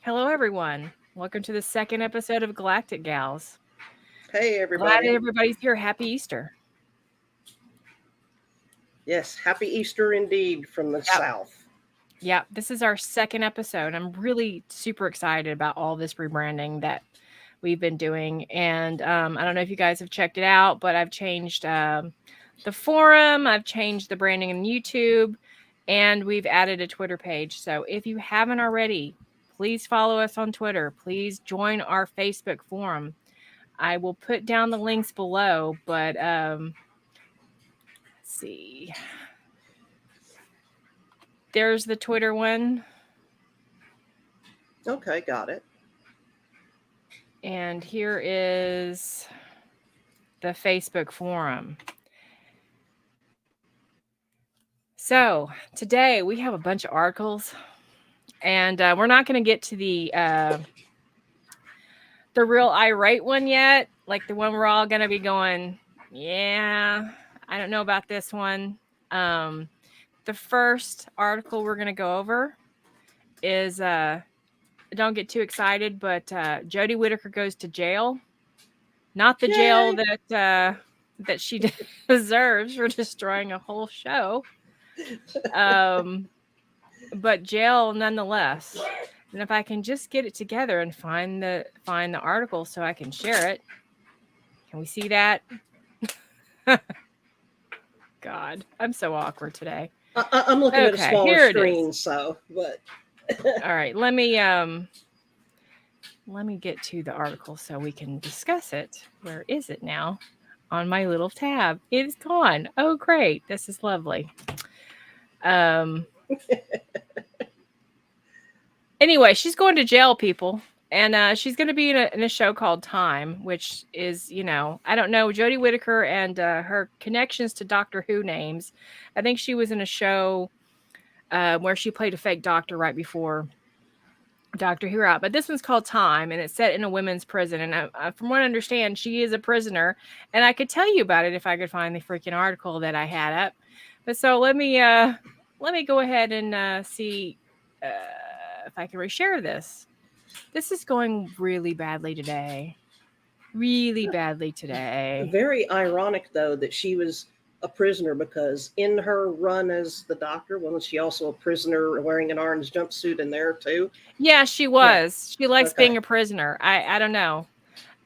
Hello, everyone. Welcome to the second episode of Galactic Gals. Hey, Glad everybody. everybody's here. Happy Easter. Yes, happy Easter indeed from the Yep. South. Yep. This is our second episode. I'm really super excited about all this rebranding that we've been doing. And I don't know if you guys have checked it out, but I've changed the forum, I've changed the branding on YouTube, and we've added a Twitter page. So if you haven't already, please follow us on Twitter. Please join our Facebook forum. I will put down the links below, but let's see. There's the Twitter one, Okay, got it. and here is the Facebook forum. So today we have a bunch of articles, and we're not going to get to the real irate one yet, like the one we're all going to be going, yeah, I don't know about this one. The first article we're going to go over is don't get too excited, but Jodie Whittaker goes to jail. Not the jail Yay! that she deserves for destroying a whole show, but jail nonetheless. And if I can just get it together and find the article so I can share it. Can we see that? God, I'm so awkward today. I'm looking at a Okay, smaller here it is. screen, so but All right, let me get to the article so we can discuss it. Where is it now? On my little tab. It's gone. Oh, great. This is lovely. Anyway, she's going to jail, people. And she's going to be in a show called Time, which is, I don't know, Jodie Whittaker and her connections to Doctor Who names. I think she was in a show where she played a fake doctor right before Doctor Who out. But this one's called Time, and it's set in a women's prison. And from what I understand, she is a prisoner. And I could tell you about it if I could find the freaking article that I had up. But so let me go ahead and see if I can reshare this. This is going really badly today. Really badly today. very ironic though that she was a prisoner because in her run as the doctor, wasn't she also a prisoner wearing an orange jumpsuit in there too? Yeah, she Yeah. was. She likes Okay. being a prisoner. I don't know.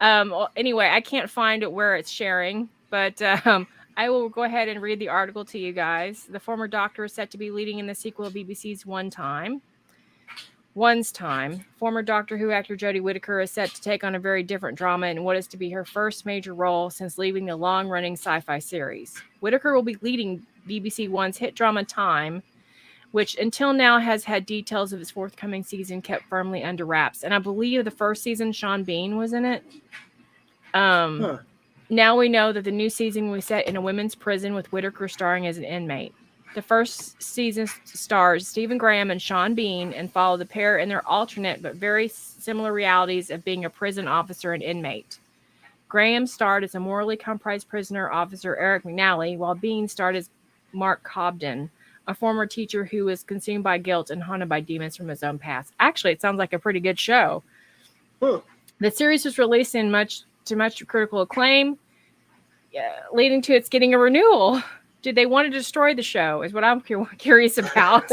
Well, anyway, I can't find it where it's sharing, but I will go ahead and read the article to you guys. The former doctor is set to be leading in the sequel of BBC's One's Time. Former Doctor Who actor Jodie Whittaker is set to take on a very different drama in what is to be her first major role since leaving the long-running sci-fi series. Whittaker will be leading BBC One's hit drama Time, which until now has had details of its forthcoming season kept firmly under wraps. And I believe the first season, Sean Bean was in it. Huh. Now we know that the new season will be set in a women's prison with Whittaker starring as an inmate. The first season stars Stephen Graham and Sean Bean and follow the pair in their alternate but very similar realities of being a prison officer and inmate. Graham starred as a morally compromised prisoner officer Eric McNally, while Bean starred as Mark Cobden, a former teacher who was consumed by guilt and haunted by demons from his own past. Actually, it sounds like a pretty good show. The series was released in much critical acclaim, leading to its getting a renewal. Did they want to destroy the show? Is what I'm curious about.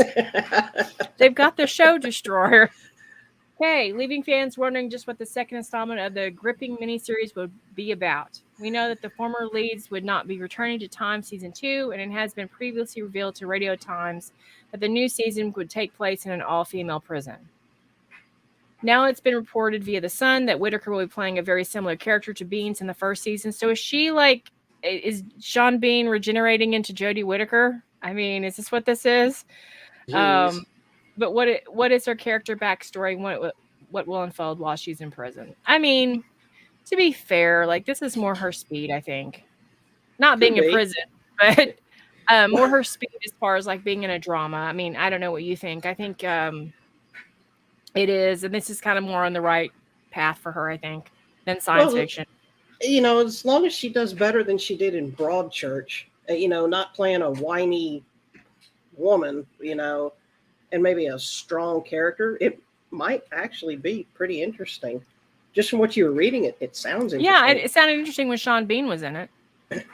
They've got the show destroyer. Okay, leaving fans wondering just what the second installment of the gripping miniseries would be about. We know that the former leads would not be returning to Time Season 2, and it has been previously revealed to Radio Times that the new season would take place in an all-female prison. Now it's been reported via The Sun that Whittaker will be playing a very similar character to Beans in the first season. So is Sean Bean regenerating into Jodie Whittaker? I mean, is this what this is? But what is her character backstory? What will unfold while she's in prison? I mean, to be fair, like this is more her speed, I think. Not being in prison, but more her speed as far as like being in a drama. I mean, I don't know what you think. I think it is, and this is kind of more on the right path for her, I think, than science fiction. As long as she does better than she did in Broadchurch, not playing a whiny woman, and maybe a strong character, it might actually be pretty interesting. Just from what you were reading, it sounds Yeah, interesting. it sounded interesting when Sean Bean was in it.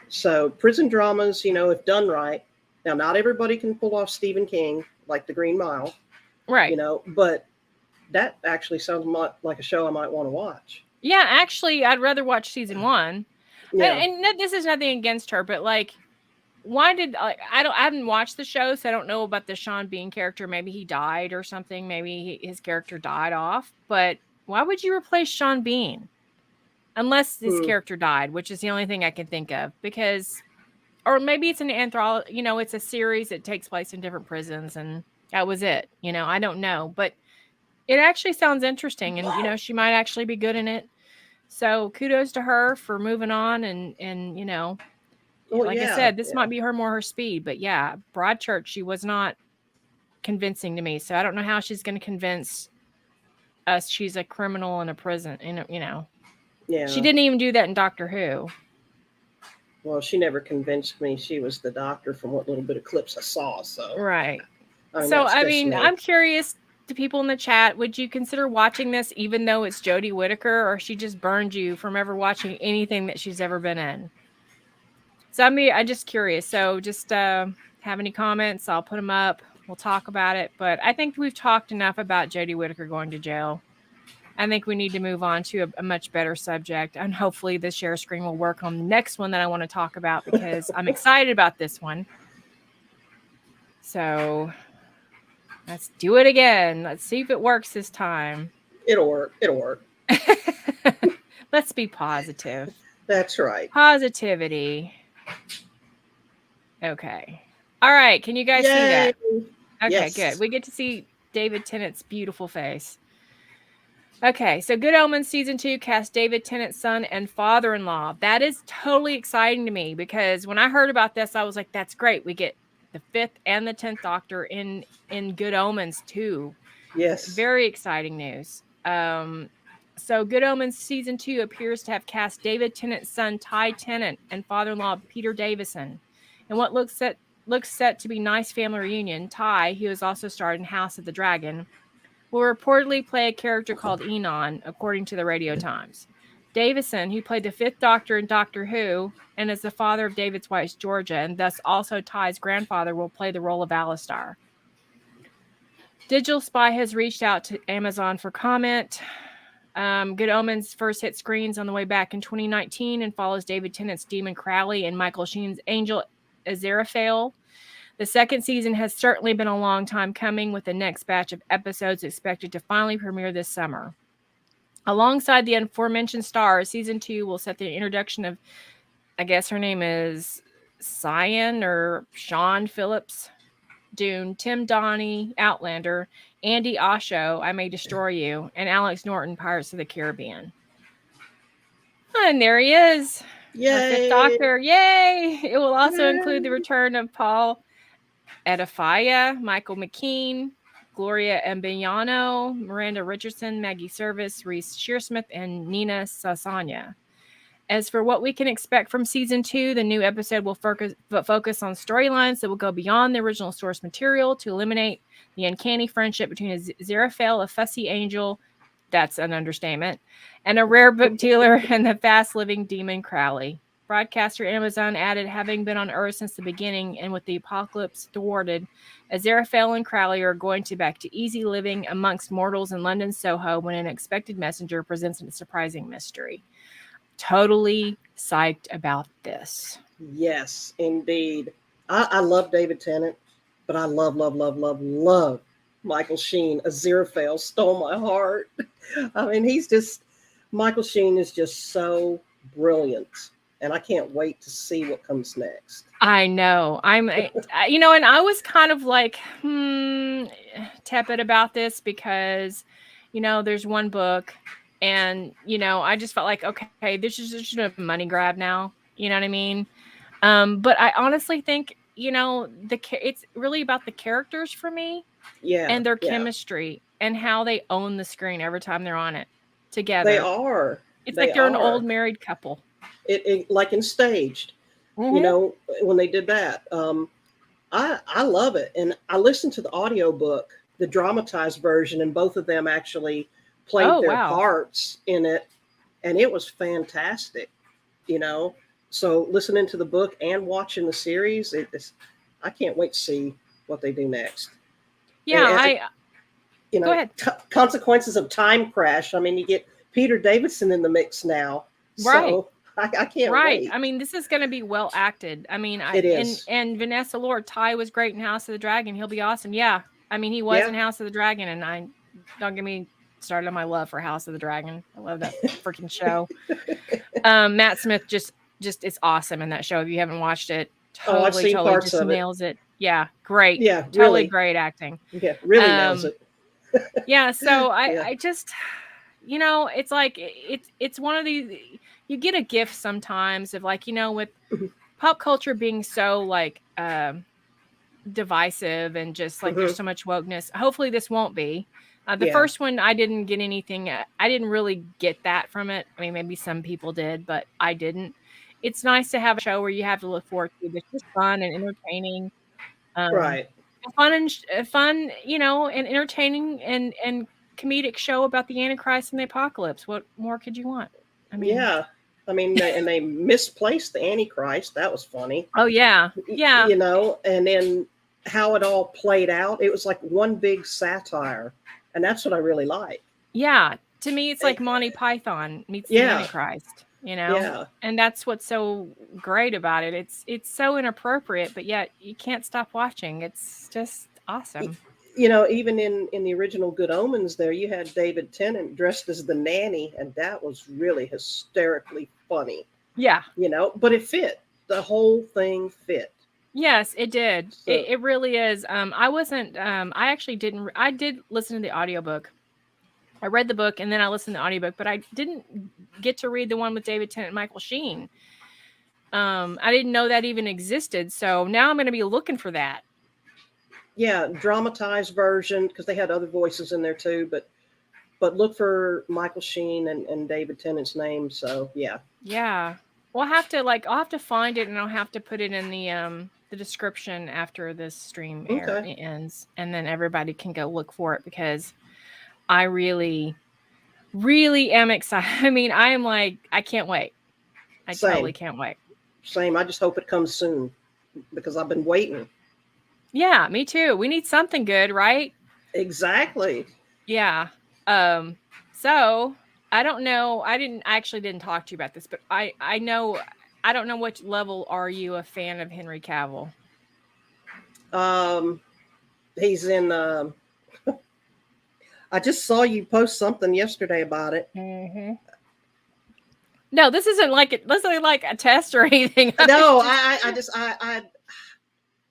So prison dramas, if done right. Now, not everybody can pull off Stephen King like The Green Mile, Right. but that actually sounds like a show I might want to watch. Yeah, actually, I'd rather watch season 1. Yeah. And this is nothing against her, but like, why did I haven't watched the show, so I don't know about the Sean Bean character. Maybe he died or something. Maybe his character died off. But why would you replace Sean Bean? Unless his character died, which is the only thing I can think of. Because, or maybe it's an anthology, it's a series that takes place in different prisons, and that was it. I don't know. But it actually sounds interesting, and, she might actually be good in it. So kudos to her for moving on, and like I said, this might be her speed, but yeah, Broadchurch, she was not convincing to me. So I don't know how she's going to convince us she's a criminal in a prison. Yeah. She didn't even do that in Doctor Who. Well, she never convinced me she was the doctor from what little bit of clips I saw. So right. I'm curious to people in the chat. Would you consider watching this, even though it's Jodie Whittaker, or she just burned you from ever watching anything that she's ever been in? So I'm just curious. So just have any comments? I'll put them up. We'll talk about it. But I think we've talked enough about Jodie Whittaker going to jail. I think we need to move on to a much better subject. And hopefully the share screen will work on the next one that I want to talk about, because I'm excited about this one. So let's do it again. Let's see if it works this time. It'll work. It'll work. Let's be positive. That's right. Positivity. Okay. All right. Can you guys see that? Okay, yes. Good. We get to see David Tennant's beautiful face. Okay, so Good Omens Season 2 cast David Tennant's son and father-in-law. That is totally exciting to me, because when I heard about this, I was like, that's great. We get the 5th and the 10th Doctor in Good Omens too. Yes. Very exciting news. So Good Omens Season 2 appears to have cast David Tennant's son Ty Tennant and father-in-law Peter Davison. And what looks set to be nice family reunion, Ty, who has also starred in House of the Dragon, will reportedly play a character called Enon, according to the Radio Times. Davison, who played the 5th Doctor in Doctor Who and is the father of David's wife Georgia, and thus also Ty's grandfather, will play the role of Alistar. Digital Spy has reached out to Amazon for comment. Good Omens first hit screens on the way back in 2019 and follows David Tennant's Demon Crowley and Michael Sheen's Angel Aziraphale. The second season has certainly been a long time coming, with the next batch of episodes expected to finally premiere this summer. Alongside the aforementioned stars, Season 2 will set the introduction of, I guess her name is Cyan or Sean Phillips, Dune, Tim Donnie, Outlander, Andy Osho, I May Destroy You, and Alex Norton, Pirates of the Caribbean. And there he is. Yay! Our 5th Doctor. Yay! It will also include the return of Paul Edifaya, Michael McKean, Gloria Embiano, Miranda Richardson, Maggie Service, Reese Shearsmith, and Nina Sasanya. As for what we can expect from Season 2, the new episode will focus on storylines that will go beyond the original source material to eliminate the uncanny friendship between Aziraphale, a fussy angel, that's an understatement, and a rare book dealer, and the fast-living demon Crowley. Broadcaster Amazon added, having been on Earth since the beginning and with the apocalypse thwarted, Aziraphale and Crowley are going back to easy living amongst mortals in London Soho when an unexpected messenger presents a surprising mystery. Totally psyched about this. Yes, indeed. I love David Tennant, but I love Michael Sheen. Aziraphale stole my heart. I mean, Michael Sheen is just so brilliant, and I can't wait to see what comes next. I know. And I was kind of like, tepid about this because, there's one book. And, I just felt like, okay, this is just a money grab now. You know what I mean? But I honestly think, it's really about the characters for me. Yeah. And their chemistry and how they own the screen every time they're on it together. They are. It's like they're an old married couple. It like in Staged, when they did that. I love it. And I listened to the audiobook the dramatized version, and both of them actually played Oh, their wow. parts in it, and it was fantastic. You know, so listening to the book and watching the series, I can't wait to see what they do next. Yeah, And I you go know, ahead. consequences of time crash. I mean, you get Peter Davidson in the mix now, Right. so I can't Right. wait. I mean, this is going to be well acted. I mean, It is. and Vanessa Lord, Ty was great in House of the Dragon. He'll be awesome. Yeah. I mean, he was Yeah. in House of the Dragon, and I don't get me started on my love for House of the Dragon. I love that freaking show. Matt Smith just is awesome in that show. If you haven't watched it, Oh, I've totally, seen totally parts just of it. nails it. Yeah, great. Yeah, Totally really. great acting. Yeah, really nails Um, it. yeah, so Yeah. I just it's like it's one of these you get a gift sometimes of like, with Mhm. pop culture being so like divisive and just like there's Mhm. so much wokeness. Hopefully this won't be. The Yeah. first one I didn't get anything I didn't really get that from it. I mean, maybe some people did, but I didn't. It's nice to have a show where you have to look forward to that's just fun and entertaining. Um Right. fun, and entertaining and comedic show about the Antichrist and the apocalypse. What more could you want? I mean, Yeah. I mean, and they misplaced the Antichrist. That was funny. oh yeah, yeah, You know, and then how it all played out. It was like one big satire, and that's what I really like. yeah. To me, it's Eh, like Monty Python meets the Yeah. Antichrist, Yeah. and that's what's so great about it. It's so inappropriate, but yet you can't stop watching. It's just awesome. You know, even in the original Good Omens, there you had David Tennant dressed as the nanny, and that was really hysterically funny. Yeah. You know, but it fit. The whole thing fit. Yes, it did. So It really is. I wasn't. I actually didn't. I did listen to the audiobook. I read the book and then I listened to the audiobook, but I didn't get to read the one with David Tennant and Michael Sheen. I didn't know that even existed. So now I'm going to be looking for that. yeah, dramatized version because they had other voices in there too. But look for Michael Sheen and David Tennant's name. So yeah. Yeah. Well, I'll have to find it and I'll have to put it in the description after this stream Okay. ends, and then everybody can go look for it because I really, really am excited. I mean, I am like, I can't wait. I totally Same. can't wait. Same. I just hope it comes soon because I've been waiting. Yeah, me too. We need something good, right? Exactly. Yeah. Um, so I don't know. I actually didn't talk to you about this, but I know I don't know what level are you a fan of Henry Cavill? Um, he's in. I just saw you post something yesterday about it. Mm-hmm. No, this isn't like a test or anything. No, Just,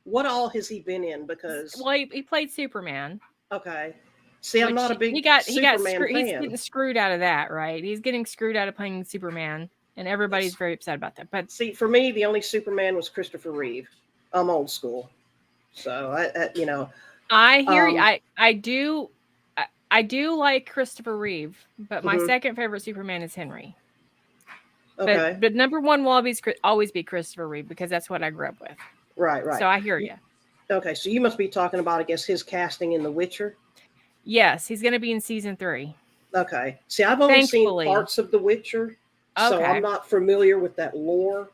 what all has he been in? Because well, he played Superman, okay, see, I'm not which a big he got Superman screwed. He's fan. getting screwed out of that, right? He's getting screwed out of playing Superman, and everybody's very upset about that. But See, for me, the only Superman was Christopher Reeve. I'm old school, so you know, I hear you. um, I do like Christopher Reeve, but my mhm, second favorite Superman is Henry. okay, But number one will always be Christopher Reeve because that's what I grew up with. right, right. So I hear you. Okay, so you must be talking about, I guess, his casting in The Witcher. Yes, he's going to be in season 3. Okay, see, I've only seen Thankfully. parts of The Witcher, so I'm Okay. not familiar with that lore.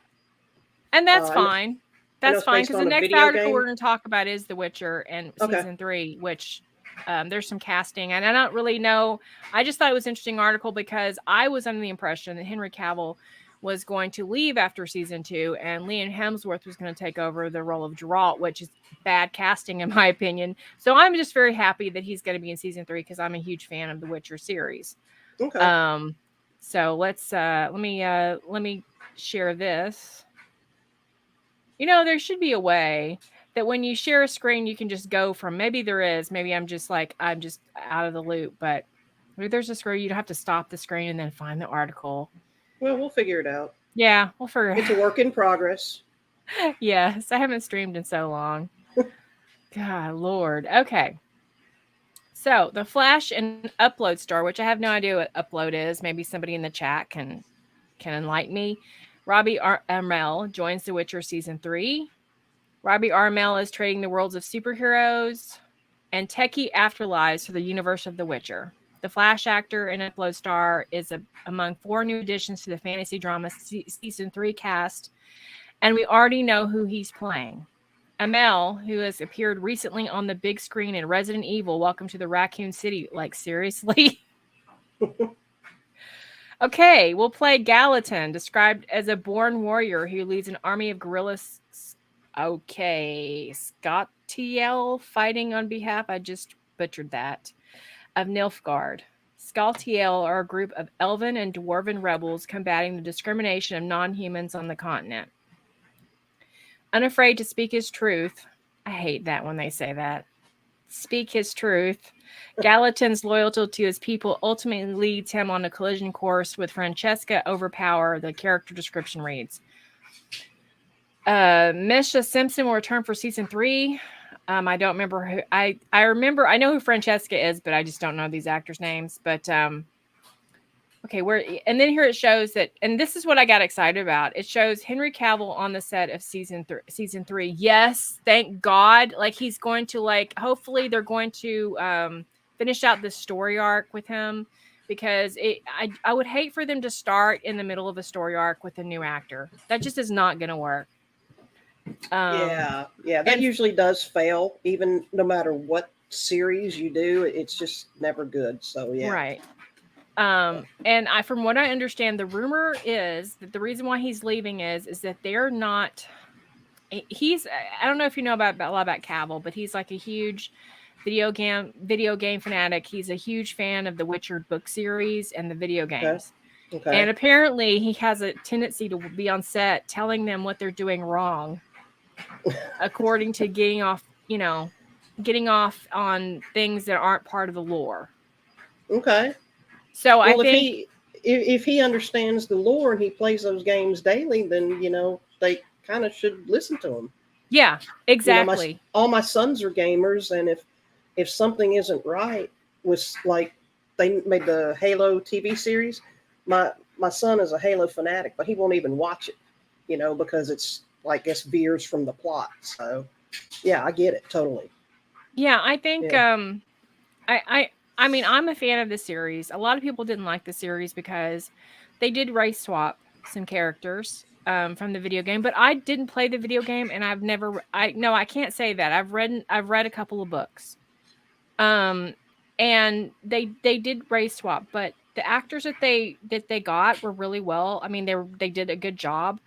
And that's I fine. know That's it's fine based because the on a next video article game. we're going to talk about is The Witcher and Okay, season 3, which there's some casting. And I don't really know. I just thought it was an interesting article because I was under the impression that Henry Cavill was going to leave after season 2 and Liam Hemsworth was going to take over the role of Geralt, which is bad casting in my opinion. So I'm just very happy that he's going to be in season 3 because I'm a huge fan of the Witcher series. okay, So let me share this. There should be a way that when you share a screen, you can just go from, maybe there is, maybe I'm just out of the loop, but maybe there's a screen, you don't have to stop the screen and then find the article. well, we'll figure it out. Yeah, we'll figure it It's a work in progress. out. Yes, I haven't streamed in so long. God, Lord. Okay. So the Flash and Upload star, which I have no idea what Upload is. Maybe somebody in the chat can enlighten me. Robbie Amell joins The Witcher season 3. Robbie Amell is trading the worlds of superheroes and techie afterlives for the universe of The Witcher. The Flash actor and upload star is among 4 new additions to the fantasy drama season 3 cast, and we already know who he's playing. Amel, who has appeared recently on the big screen in Resident Evil, Welcome to the Raccoon City. Like, seriously? Okay, we'll play Gallatin, described as a born warrior who leads an army of guerrillas. Okay, Scotiel fighting on behalf, I just butchered that, of Nilfgaard. Scotiel are a group of elven and dwarven rebels combating the discrimination of non-humans on the continent. Unafraid to speak his truth. I hate that when they say that. Speak his truth. Gallatin's loyalty to his people ultimately leads him on a collision course with Francesca Overpower, the character description reads. Misha Simpson will return for season 3. I don't remember who. I know who Francesca is, but I just don't know these actors' names. But okay, and then here it shows that, and this is what I got excited about. It shows Henry Cavill on the set of season 3. Yes, thank God. Like, he's going to, like, hopefully they're going to finish out this story arc with him, because I would hate for them to start in the middle of a story arc with a new actor. That just is not going to work. Yeah, that usually does fail, even no matter what series you do. It's just never good. So yeah, right. And from what I understand, the rumor is that the reason why he's leaving is that they're not. I don't know if you know a lot about Cavill, but he's like a huge video game fanatic. He's a huge fan of the Witcher book series and the video games. Okay. And apparently he has a tendency to be on set telling them what they're doing wrong, according to getting off on things that aren't part of the lore. Okay. So I think if he understands the lore and he plays those games daily, then they kind of should listen to him. Yeah, exactly. All my sons are gamers, and if something isn't right with, like, they made the Halo TV series, my son is a Halo fanatic, but he won't even watch it, because it's, I guess, veers from the plot. So yeah, I get it totally. Yeah, I think I mean, I'm a fan of the series. A lot of people didn't like the series because they did race swap some characters from the video game, but I didn't play the video game, and I can't say that. I've read a couple of books. And they did race swap, but the actors that they got were really well. I mean, they did a good job.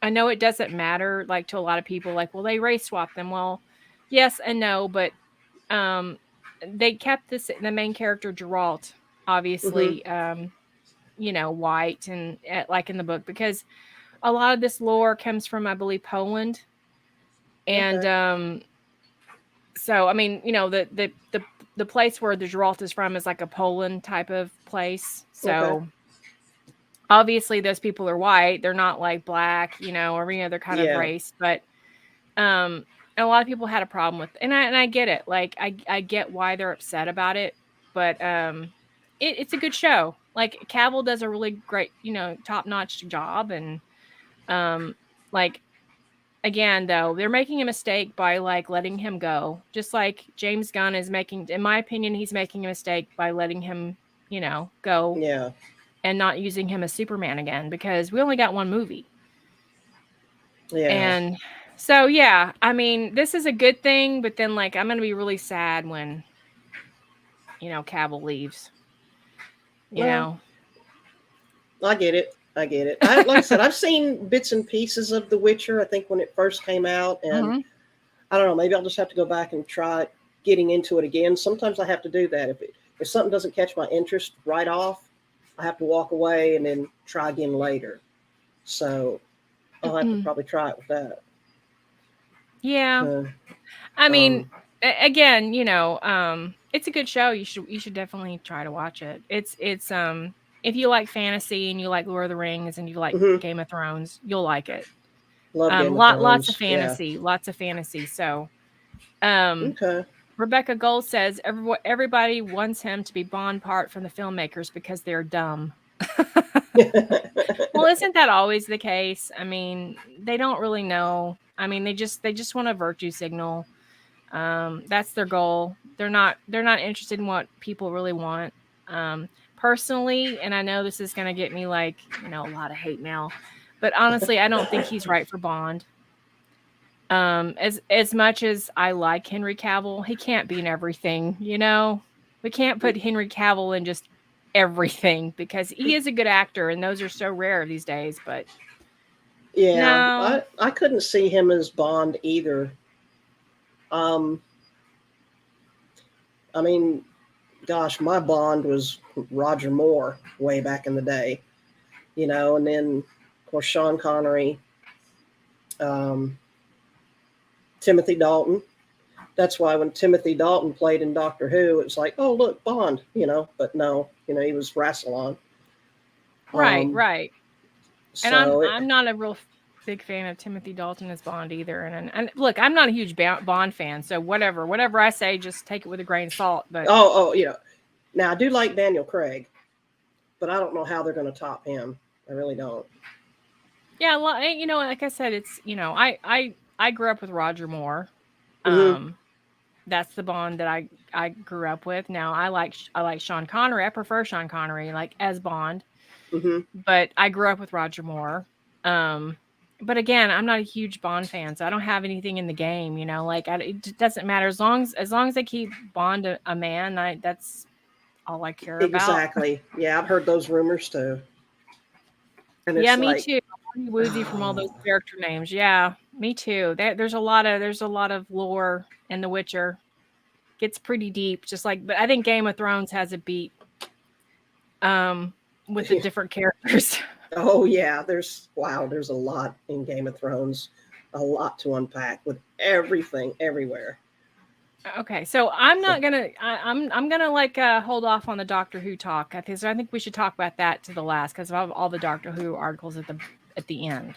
I know it doesn't matter, like, to a lot of people, like, well, they race swapped them. Well, yes and no, but they kept the main character Geralt, obviously, white, and like in the book, because a lot of this lore comes from, I believe, Poland. And so, I mean, the place where the Geralt is from is like a Poland type of place. So obviously those people are white. They're not like black, or any other kind of race. But and a lot of people had a problem with, and I get it. Like, I get why they're upset about it, but it's a good show. Like, Cavill does a really great, top-notch job, and like, again, though, they're making a mistake by, like, letting him go. Just like James Gunn is making, in my opinion, he's making a mistake by letting him, go. Yeah. And not using him as Superman again, because we only got one movie. Yeah. And so, yeah, I mean, this is a good thing, but then, like, I'm going to be really sad when, Cavill leaves. I get it. Like I said, I've seen bits and pieces of The Witcher, I think, when it first came out. And I don't know, maybe I'll just have to go back and try getting into it again. Sometimes I have to do that. If something doesn't catch my interest right off, I have to walk away and then try again later. So I'll have to probably try it with that. Yeah. I mean, again, it's a good show. You should definitely try to watch it. It's if you like fantasy and you like Lord of the Rings and you like Game of Thrones, you'll like it. Love Game of Thrones. Lots of fantasy, lots of fantasy. So, Rebecca Gold says everybody wants him to be Bond part from the filmmakers because they're dumb. Well, isn't that always the case? I mean, they don't really know. I mean, they just want a virtue signal. That's their goal. They're not interested in what people really want. Personally, and I know this is going to get me like, a lot of hate mail, but honestly, I don't think he's right for Bond. As much as I like Henry Cavill, he can't be in everything, We can't put Henry Cavill in just everything because he is a good actor and those are so rare these days, but Yeah, no. I couldn't see him as Bond either. Um, I mean, gosh, my Bond was Roger Moore way back in the day, and then of course Sean Connery, um, Timothy Dalton. That's why when Timothy Dalton played in Doctor Who, it's like, oh look, Bond, but no, he was Rassilon. Right, Um, right. And I'm so it, I'm not a real big fan of Timothy Dalton as Bond either. And look, I'm not a huge Bond fan, so whatever I say, just take it with a grain of salt. But now I do like Daniel Craig, but I don't know how they're going to top him. I really don't. yeah, like I said, it's I grew up with Roger Moore. Mm-hmm. Um, that's the Bond that I grew up with. Now I like Sean Connery. I prefer Sean Connery like as Bond, Mm-hmm. but I grew up with Roger Moore. Um, but again, I'm not a huge Bond fan, so I don't have anything in the game. Like it doesn't matter as long as they keep Bond a man. That's all I care about. Exactly. Yeah, I've heard those rumors too. And Yeah, it's me like, too. I'm woozy from all those oh, character names. Yeah, me too. There's a lot of lore in The Witcher. Gets pretty deep, just like. But I think Game of Thrones has a beat um, with the different characters. oh yeah, there's a lot in Game of Thrones, a lot to unpack with everything everywhere. Okay, so I'm So, not gonna. I'm gonna like hold off on the Doctor Who talk. I think we should talk about that to the last because I have all the Doctor Who articles at the end.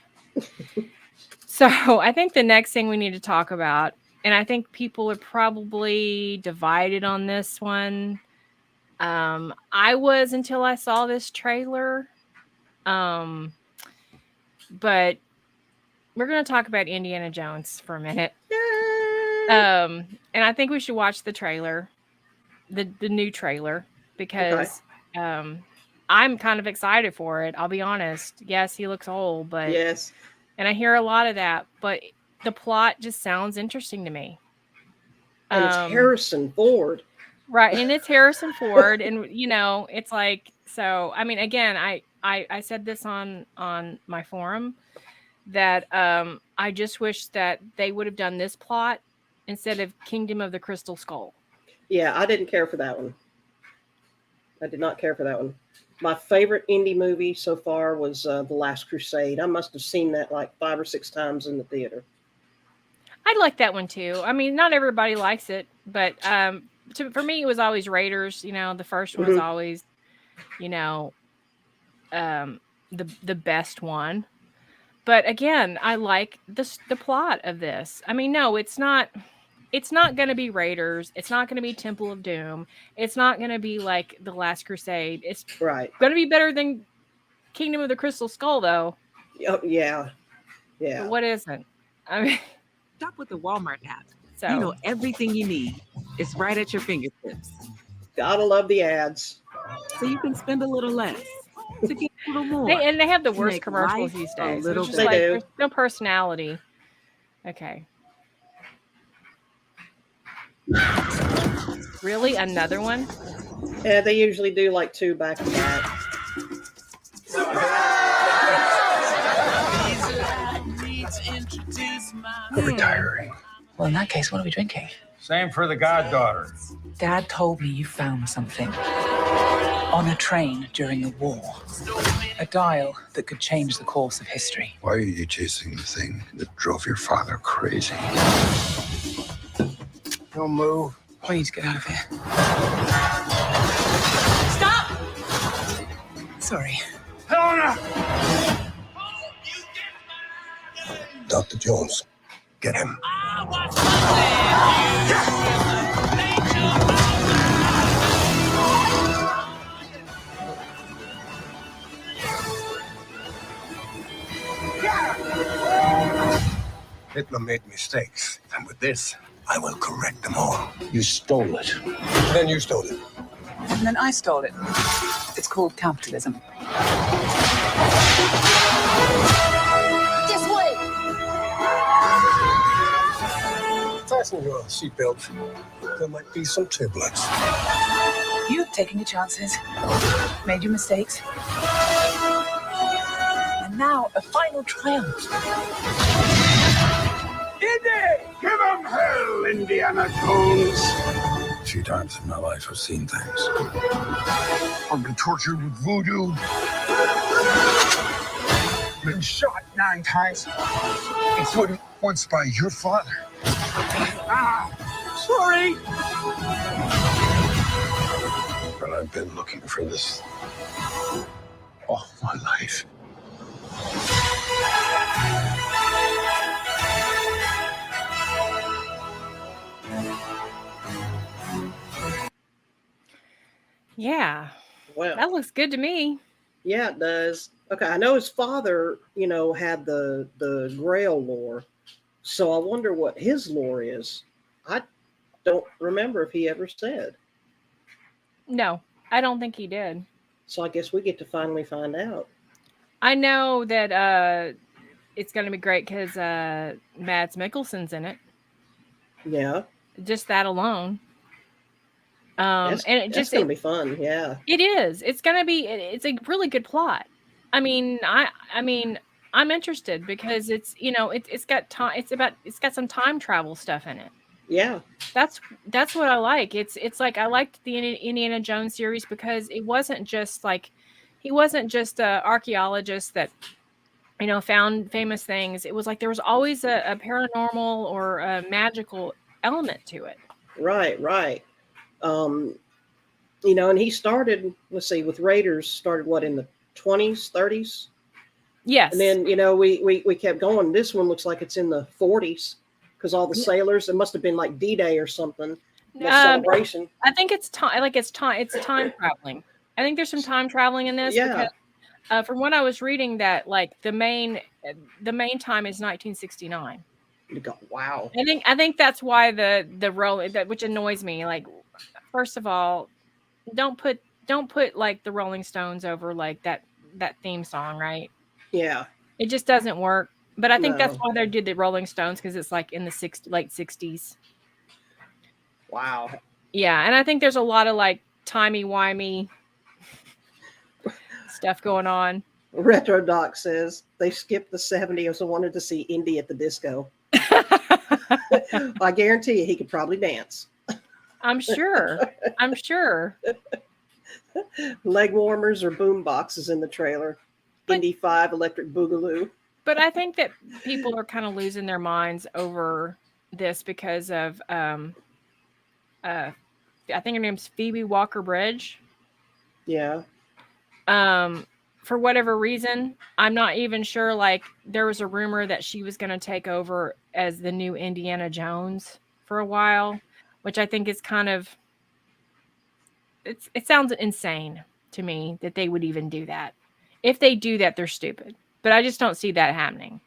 So I think the next thing we need to talk about, and I think people are probably divided on this one. I was until I saw this trailer. Um, but we're gonna talk about Indiana Jones for a minute. yay! And I think we should watch the trailer, the new trailer, Okay. because I'm kind of excited for it. I'll be honest. Yes, he looks old, Yes. and I hear a lot of that, but the plot just sounds interesting to me. And it's Um, Harrison Ford. right, and it's Harrison Ford, and it's like so. I mean, again, I said this on my forum that I just wish that they would have done this plot instead of Kingdom of the Crystal Skull. Yeah, I didn't care for that one. I did not care for that one. My favorite indie movie so far was The Last Crusade. I must have seen that like 5 or 6 times in the theater. I like that one too. I mean, not everybody likes it, but for me, it was always Raiders. The first one is Mm-hmm. always, you know, the best one. But again, I like the plot of this. I mean, no, it's not. It's not going to be Raiders. It's not going to be Temple of Doom. It's not going to be like The Last Crusade. It's Right. going to be better than Kingdom of the Crystal Skull, though. Oh, yeah. But Yeah. what isn't? I mean, Shop with the Walmart app. You so know everything you need. It's right at your fingertips. Gotta love the ads. So you can spend a little less to get a little more. they have the to worst make commercials life these a days. little It's just They like do. there's no personality. Okay. Really? Another one? Yeah, they usually do like 2 back to back. We're retiring. Well, in that case, what are we drinking? Same for the goddaughter. Dad told me you found something on a train during the war. A dial that could change the course of history. Why are you chasing the thing that drove your father crazy? Don't move. We need to get out of here. Stop! Sorry. Helena! Dr. Jones, get him. Hitler made mistakes, and with this, I will correct them all. You stole it. Then you stole it. And then I stole it. It's called capitalism. This way! Fasten your seatbelt. There might be some turbulence. You've taken your chances, made your mistakes. And now a final triumph. Give him hell, Indiana Jones. A few times in my life, I've seen things. I've been tortured with voodoo. Been shot 9 times, including once by your father. Sorry. But I've been looking for this all my life. Yeah, Well, that looks good to me. yeah, it does. Okay, I know his father, had the Grail lore, so I wonder what his lore is. I don't remember if he ever said. No, I don't think he did. So I guess we get to finally find out. I know that it's going to be great because Mads Mikkelsen's in it. Yeah, Just that alone. that's Just going to be fun. Yeah, it is. It's going to be. It's a really good plot. I mean, I'm interested because it's got time. It's got some time travel stuff in it. yeah, That's what I like. It's like I liked the Indiana Jones series because it wasn't just like he wasn't just an archaeologist that found famous things. It was like there was always a paranormal or a magical element to it. right. And he started. Let's see, with Raiders started what in the 20s, 30s, Yes. and then we kept going. This one looks like it's in the 40s because all the sailors. It must have been like D-Day or something. The celebration. I think it's time. Like it's time traveling. I think there's some time traveling in this. Yeah. Because, from what I was reading, that like the main time is 1969. You go, wow. I think that's why the role that which annoys me. Like, first of all, don't put like the Rolling Stones over like that theme song, right? Yeah. It just doesn't work. But I think that's No. why they did the Rolling Stones because it's like in the late 60s. Wow. Yeah, and I think there's a lot of like timey-wimey stuff going on. Retro Doc says they skipped the 70s and wanted to see Indy at the disco. I guarantee you he could probably dance. I'm sure. Leg warmers or boom boxes in the trailer. But- Indy 5 electric boogaloo. But I think that people are kind of losing their minds over this because of I think her name's Phoebe Walker-Bridge. Yeah. For whatever reason, I'm not even sure. Like, there was a rumor that she was going to take over as the new Indiana Jones for a while, which I think is kind of it sounds insane to me that they would even do that. If they do that, they're stupid. But I just don't see that happening.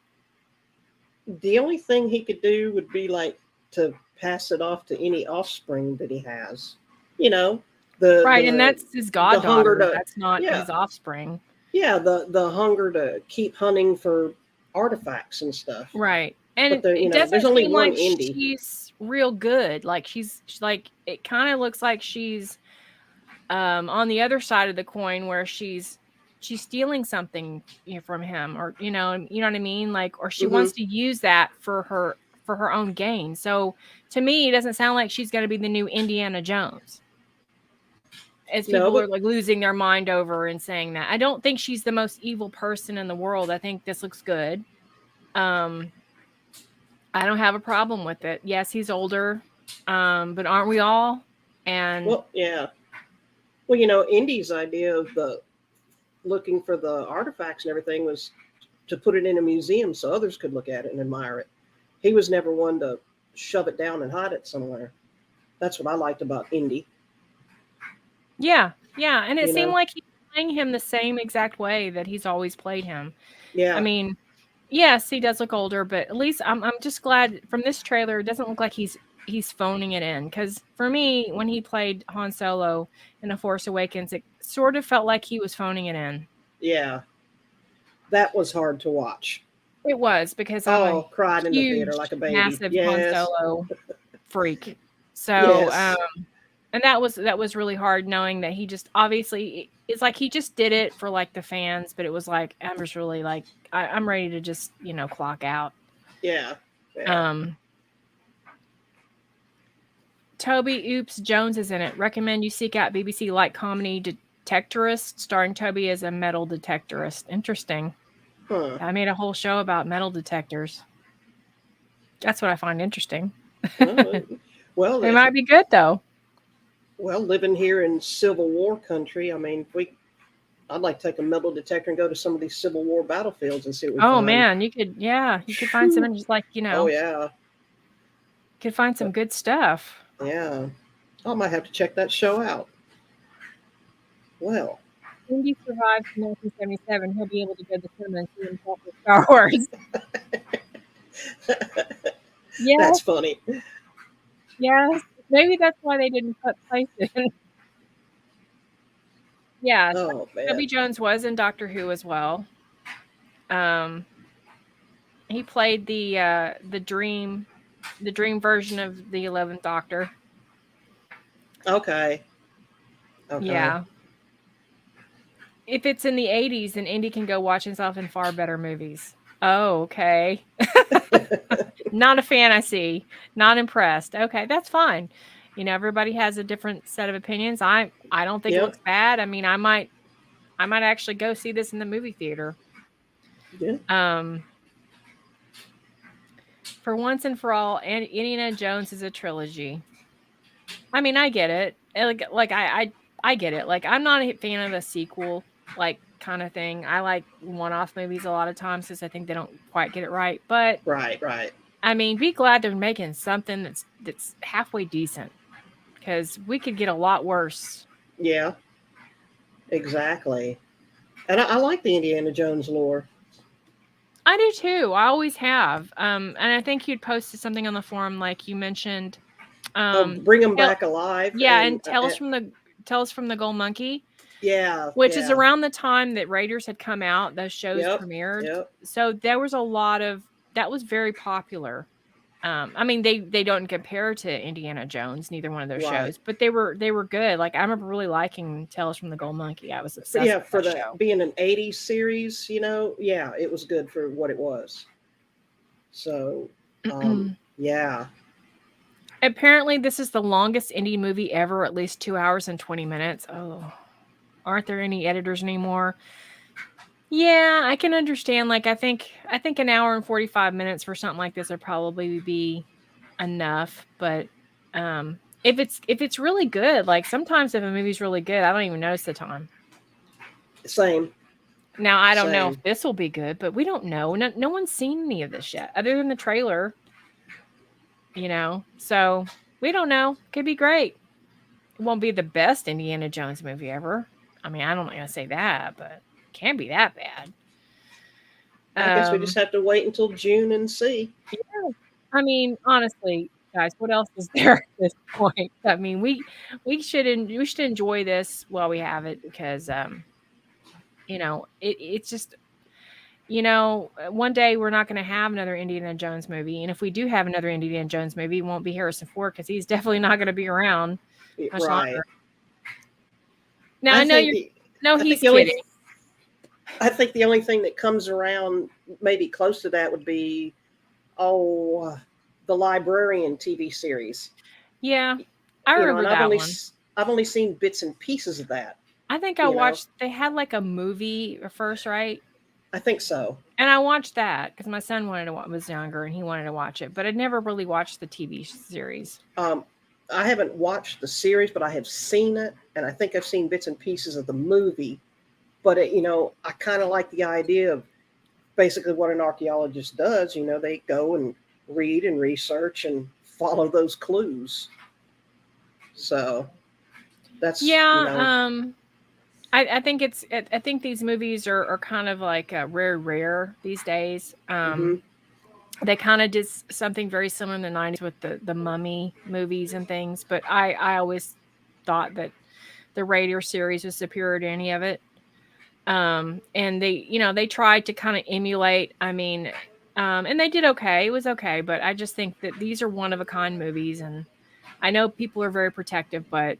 The only thing he could do would be like to pass it off to any offspring that he has. And that's his hunger goddaughter. to- That's not yeah. his offspring. Yeah, the hunger to keep hunting for artifacts and stuff. Right. And But it doesn't there's only seem one like Indy. she's real good. Like she's like it kind of looks like she's on the other side of the coin where she's stealing something from him, or you know what I mean, like, or she wants to use that for her own gain. So to me, it doesn't sound like she's going to be the new Indiana Jones, as people are like losing their mind over and saying that. I don't think she's the most evil person in the world. I think this looks good. I don't have a problem with it. Yes, he's older, but aren't we all? And Well, yeah. Well, Indy's idea of the looking for the artifacts and everything was to put it in a museum so others could look at it and admire it. He was never one to shove it down and hide it somewhere. That's what I liked about Indy. yeah, and it You seemed know? like he's playing him the same exact way that he's always played him. Yeah. I mean, yes, he does look older, but at least I'm just glad from this trailer. It doesn't look like he's he's phoning it in. Because for me, when he played Han Solo in The Force Awakens, it sort of felt like he was phoning it in. Yeah. That was hard to watch. It was, because I'm a cried in the theater huge, like a baby. massive Han Yes. Solo freak. So, Yes. and that was really hard, knowing that he just obviously, it's like he just did it for like the fans, but it was like I'm just really like I'm ready to just clock out. Yeah. Yeah. Toby Oops Jones is in it. Recommend you seek out BBC light comedy Detectorist, starring Toby as a metal detectorist. Interesting. Huh. I made a whole show about metal detectors. That's what I find interesting. Well, It might be good though. Well, living here in Civil War country, I mean, I'd like to take a metal detector and go to some of these Civil War battlefields and see what we find. Oh man, you could find some just like Oh yeah, could find some good stuff. Yeah, I might have to check that show out. Well, Indy survives in 1977. He'll be able to go to the cinema and see himself with Star Wars. Yeah, that's funny. yes. Maybe that's why they didn't put Tyson. Yeah, Oh man. Toby Jones was in Doctor Who as well. He played the dream version of the 11th Doctor. Okay. Yeah. If it's in the 80s, then Indy can go watch himself in far better movies. Oh, okay. Not a fan, I see. Not impressed. Okay, that's fine. Everybody has a different set of opinions. I don't think it looks bad. I mean, I might actually go see this in the movie theater. Yeah. For once and for all, Indiana Jones is a trilogy. I mean, I get it. I get it. Like, I'm not a fan of a sequel, like, kind of thing. I like one-off movies a lot of times because I think they don't quite get it right. But right. I mean, be glad they're making something that's halfway decent, because we could get a lot worse. Yeah. Exactly. And I like the Indiana Jones lore. I do too. I always have. And I think you'd posted something on the forum, like you mentioned. Bring them back alive. Yeah, and Tales from the Gold Monkey. Yeah. Which is around the time that Raiders had come out, those shows premiered. Yep. So there was a lot of that was very popular. I mean, they don't compare to Indiana Jones, neither one of those shows, but they were good. Like, I remember really liking Tales from the Gold Monkey. I was obsessed with for that show. Being an 80s series, it was good for what it was. So, yeah. Apparently, this is the longest indie movie ever, at least 2 hours and 20 minutes. Oh, aren't there any editors anymore? Yeah, I can understand. Like, I think an hour and 45 minutes for something like this would probably be enough. But if it's really good, like, sometimes if a movie's really good, I don't even notice the time. Same. Now, I don't know if this will be good, but we don't know. No one's seen any of this yet, other than the trailer. So we don't know. Could be great. It won't be the best Indiana Jones movie ever. I mean, I don't want to say that, but it can't be that bad. I guess we just have to wait until June and see. Yeah. I mean, honestly, guys, what else is there at this point? I mean, we should enjoy this while we have it, because it's just, one day we're not going to have another Indiana Jones movie, and if we do have another Indiana Jones movie, it won't be Harrison Ford, because he's definitely not going to be around much longer. Now, I know he's kidding. I think the only thing that comes around maybe close to that would be, the Librarian TV series. Yeah, I remember that one. I've only seen bits and pieces of that. I think I watched. They had like a movie first, right? I think so. And I watched that because my son was younger and he wanted to watch it, but I never really watched the TV series. I haven't watched the series, but I have seen it, and I think I've seen bits and pieces of the movie. But I kind of like the idea of basically what an archaeologist does. They go and read and research and follow those clues. So that's I think I think these movies are kind of like rare these days. They kind of did something very similar in the 90s with the Mummy movies and things, but I always thought that the Raider series was superior to any of it. And they tried to kind of emulate, and they did okay. It was okay, but I just think that these are one of a kind movies, and I know people are very protective, but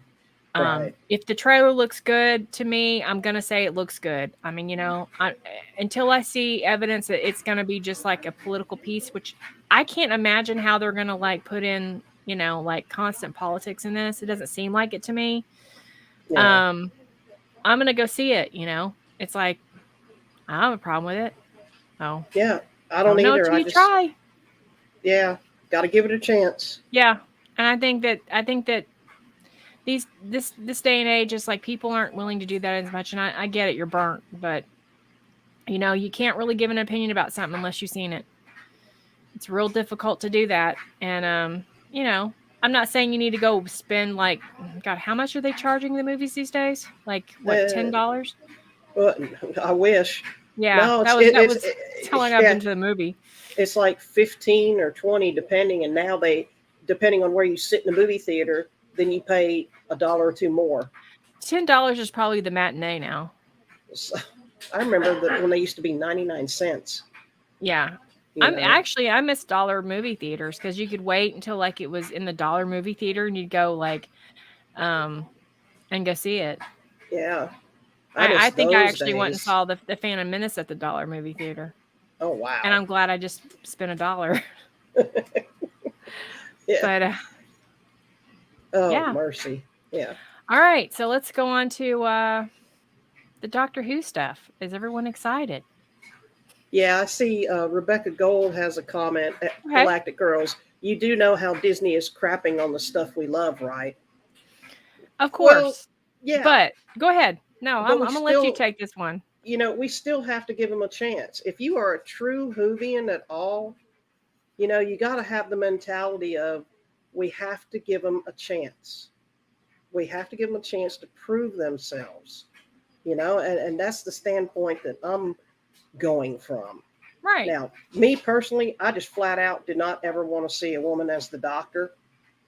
Right. if the trailer looks good to me, I'm gonna say it looks good. Until I see evidence that it's gonna be just like a political piece, which I can't imagine how they're gonna like put in, like constant politics in this. It doesn't seem like it to me. Yeah. I'm gonna go see it. It's like I don't have a problem with it. Oh, Yeah. I don't don't know either. till you try. Yeah, got to give it a chance. Yeah, and I think that this day and age is like people aren't willing to do that as much, and I get it. You're burnt, but you can't really give an opinion about something unless you've seen it. It's real difficult to do that, and I'm not saying you need to go spend like God. How much are they charging the movies these days? Like what, $10? Well, I wish. Yeah, No, that was how long I've been to the movie. It's like 15 or 20 depending, and now depending on where you sit in the movie theater, then you pay $1 or $2 more. $10 is probably the matinee now. So, I remember that when they used to be 99 cents. Yeah. I miss dollar movie theaters because you could wait until like it was in the dollar movie theater and you'd go like and go see it. Yeah. I think I actually went and saw the Phantom Menace at the dollar movie theater. Oh wow. And I'm glad I just spent $1. Yeah. But yeah. Mercy. Yeah. All right, so let's go on to the Doctor Who stuff. Is everyone excited? Yeah, I see Rebecca Gold has a comment at Galactic Girls. You do know how Disney is crapping on the stuff we love, right? Of course. Well, yeah. But go ahead. No, I'm going to let you take this one. We still have to give them a chance. If you are a true Whovian at all, you got to have the mentality of we have to give them a chance. We have to give them a chance to prove themselves, and that's the standpoint that I'm going from. Right. Now, me personally, I just flat out did not ever want to see a woman as the Doctor,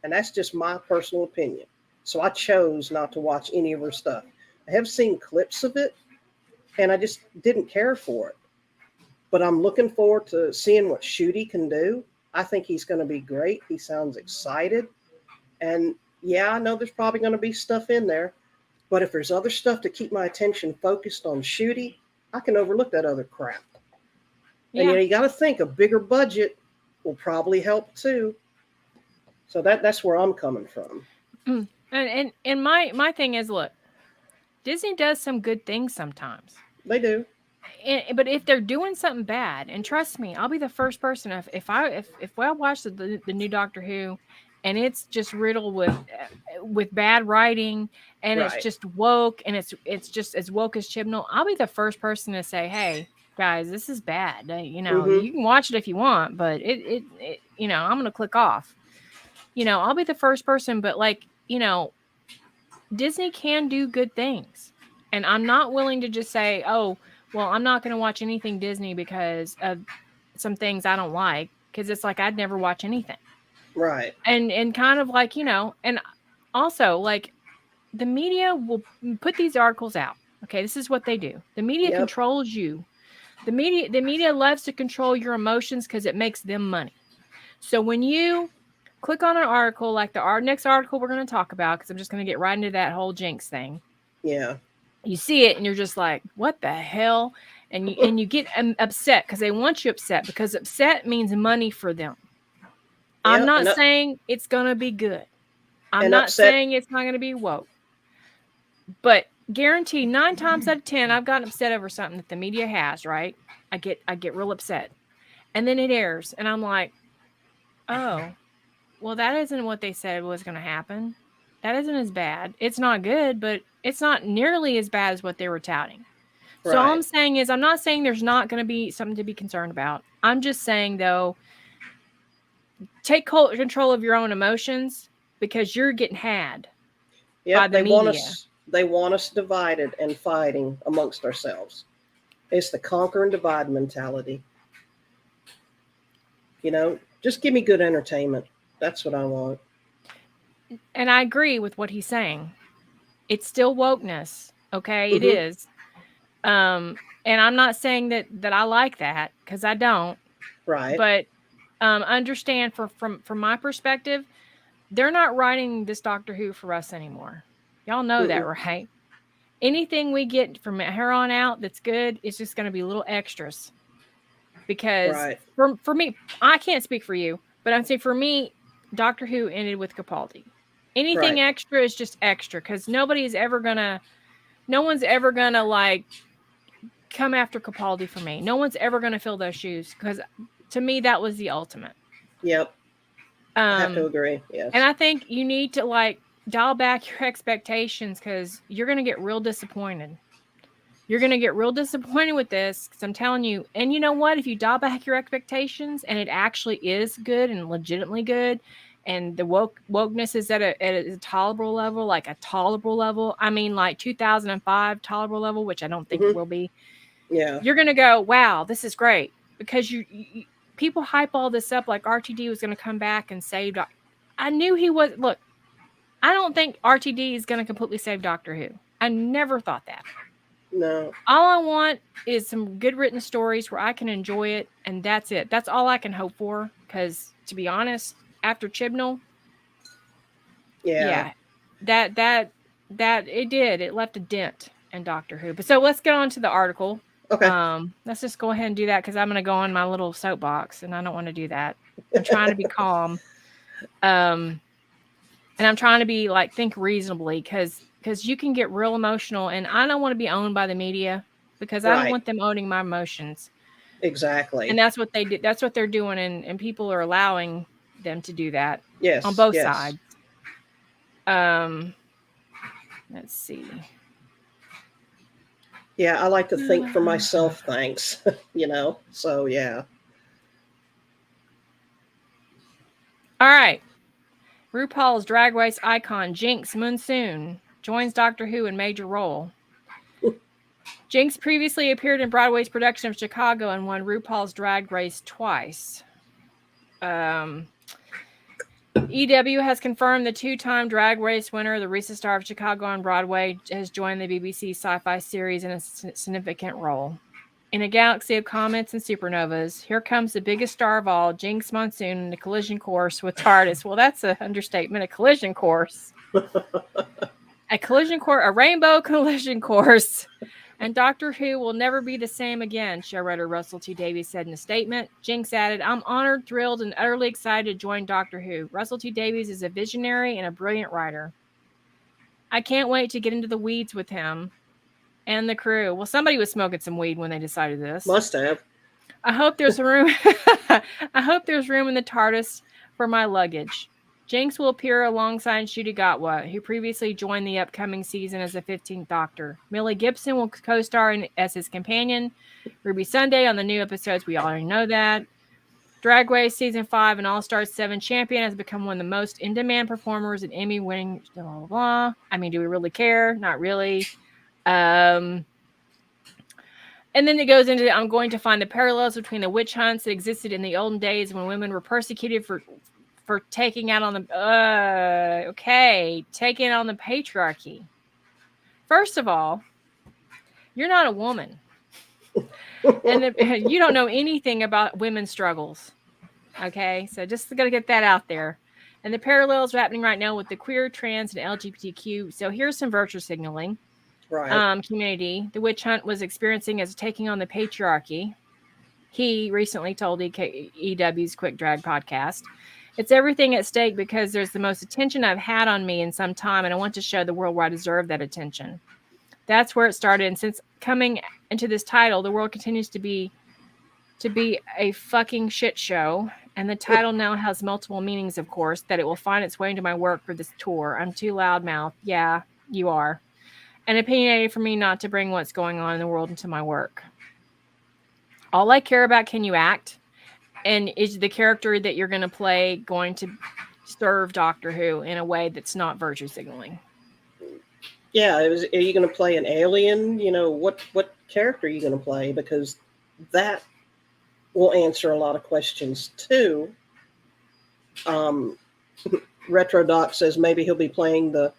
and that's just my personal opinion. So I chose not to watch any of her stuff. I have seen clips of it, and I just didn't care for it. But I'm looking forward to seeing what Shooty can do. I think he's going to be great. He sounds excited. And yeah, I know there's probably going to be stuff in there. But if there's other stuff to keep my attention focused on Shooty, I can overlook that other crap. Yeah. And you got to think a bigger budget will probably help too. So that's where I'm coming from. And my thing is, look, Disney does some good things sometimes. They do. But if they're doing something bad, and trust me, I'll be the first person if I watch the new Doctor Who, and it's just riddled with bad writing, and Right. it's just woke, and it's just as woke as Chibnall, I'll be the first person to say, hey guys, this is bad. Mm-hmm. You can watch it if you want, but it I'm gonna click off. I'll be the first person, but Disney can do good things, and I'm not willing to just say, oh, well, I'm not going to watch anything Disney because of some things I don't like, because it's like I'd never watch anything. Right. And kind of like, and also like the media will put these articles out. Okay, this is what they do. The media controls you. The media loves to control your emotions because it makes them money. So when you click on an article like our next article we're going to talk about, because I'm just going to get right into that whole Jinx thing. Yeah. You see it and you're just like, what the hell? And you get upset because they want you upset, because upset means money for them. I'm not saying it's going to be good. I'm not saying it's not going to be woke. But guarantee 9 times out of 10, I've gotten upset over something that the media has, right? I get real upset. And then it airs and I'm like, oh, well, that isn't what they said was going to happen. That isn't as bad. It's not good, but it's not nearly as bad as what they were touting. Right. So all I'm saying is, I'm not saying there's not going to be something to be concerned about. I'm just saying, though, take control of your own emotions, because you're getting had by the media. They want us divided and fighting amongst ourselves. It's the conquer and divide mentality. Just give me good entertainment. That's what I want. And I agree with what he's saying. It's still wokeness. Okay. It Mhm. is. And I'm not saying that I like that, because I don't. Right. But understand from my perspective, they're not writing this Doctor Who for us anymore. Y'all know that, Mm-mm. right? Anything we get from here on out that's good is just going to be little extras. Because Right. for me, I can't speak for you, but I'm saying for me, Doctor Who ended with Capaldi. Anything Right. extra is just extra, because no one's ever gonna like come after Capaldi for me. No one's ever gonna fill those shoes, because to me that was the ultimate. Yep. I have to agree. Yes. And I think you need to like dial back your expectations, because you're gonna get real disappointed. You're going to get real disappointed with this, because I'm telling you. And you know what? If you dial back your expectations and it actually is good and legitimately good, and the wokeness is at a tolerable level, like a tolerable level, I mean, like 2005 tolerable level, which I don't think it will be, Yeah. you're going to go, wow, this is great. Because you people hype all this up like RTD was going to come back and save. I knew he was. Look, I don't think RTD is going to completely save Doctor Who. I never thought that. No. All I want is some good written stories where I can enjoy it, and that's it. That's all I can hope for, because to be honest, after Chibnall, Yeah. that it left a dent in Doctor Who. But so let's get on to the article. Okay. Let's just go ahead and do that, because I'm going to go on my little soapbox, and I don't want to do that. I'm trying to be calm. And I'm trying to be like, think reasonably, because you can get real emotional, and I don't want to be owned by the media, because I don't Right. want them owning my emotions. Exactly. And that's what they did. That's what they're doing, and people are allowing them to do that Yes. on both yes. sides. Let's see. Yeah, I like to think for myself, thanks. So yeah. All right. RuPaul's Drag Race icon Jinx Monsoon joins Doctor Who in major role. Jinx previously appeared in Broadway's production of Chicago and won RuPaul's Drag Race twice. EW has confirmed the two-time Drag Race winner, the recent star of Chicago on Broadway, has joined the BBC sci-fi series in a significant role. In a galaxy of comets and supernovas, here comes the biggest star of all, Jinx Monsoon, in a collision course with TARDIS. Well, that's an understatement, a collision course. A rainbow collision course. And Doctor Who will never be the same again, showrunner Russell T. Davies said in a statement. Jinx added, I'm honored, thrilled, and utterly excited to join Doctor Who. Russell T. Davies is a visionary and a brilliant writer. I can't wait to get into the weeds with him and the crew. Well, somebody was smoking some weed when they decided this. Must have. I hope there's room. I hope there's room in the TARDIS for my luggage. Jinx will appear alongside Ncuti Gatwa, who previously joined the upcoming season as the 15th Doctor. Millie Gibson will co-star as his companion. Ruby Sunday on the new episodes. We already know that. Drag Race Season 5 and All-Star 7 champion has become one of the most in-demand performers and Emmy-winning blah, blah, blah. I mean, do we really care? Not really. And then it goes into, I'm going to find the parallels between the witch hunts that existed in the olden days when women were persecuted for taking out on the taking on the patriarchy. First of all, you're not a woman, and you don't know anything about women's struggles. Okay, so just got to get that out there. And the parallels are happening right now with the queer, trans, and LGBTQ. So here's some virtue signaling. Right. Community the witch hunt was experiencing as taking on the patriarchy. He recently told EW's Quick Drag podcast, it's everything at stake because there's the most attention I've had on me in some time, and I want to show the world where I deserve that attention. That's where it started, and since coming into this title, the world continues to be a fucking shit show, and the title now has multiple meanings, of course, that it will find its way into my work for this tour. I'm too loudmouth. Yeah, you are. And opinionated for me not to bring what's going on in the world into my work. All I care about, can you act? And is the character that you're going to play going to serve Doctor Who in a way that's not virtue signaling? Yeah, are you going to play an alien? What character are you going to play? Because that will answer a lot of questions too. Retro Doc says maybe he'll be playing the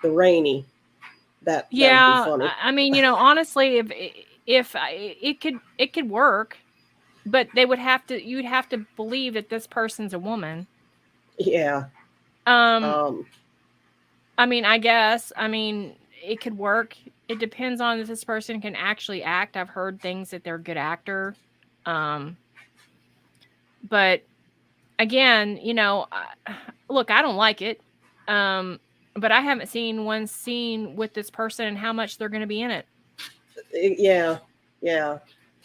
Rainy. That would be funny. I mean, honestly, if it could work, but you'd have to believe that this person's a woman. Yeah. I mean, I guess. I mean, it could work. It depends on if this person can actually act. I've heard things that they're a good actor. But again, look, I don't like it. But I haven't seen one scene with this person and how much they're going to be in it. Yeah. Yeah.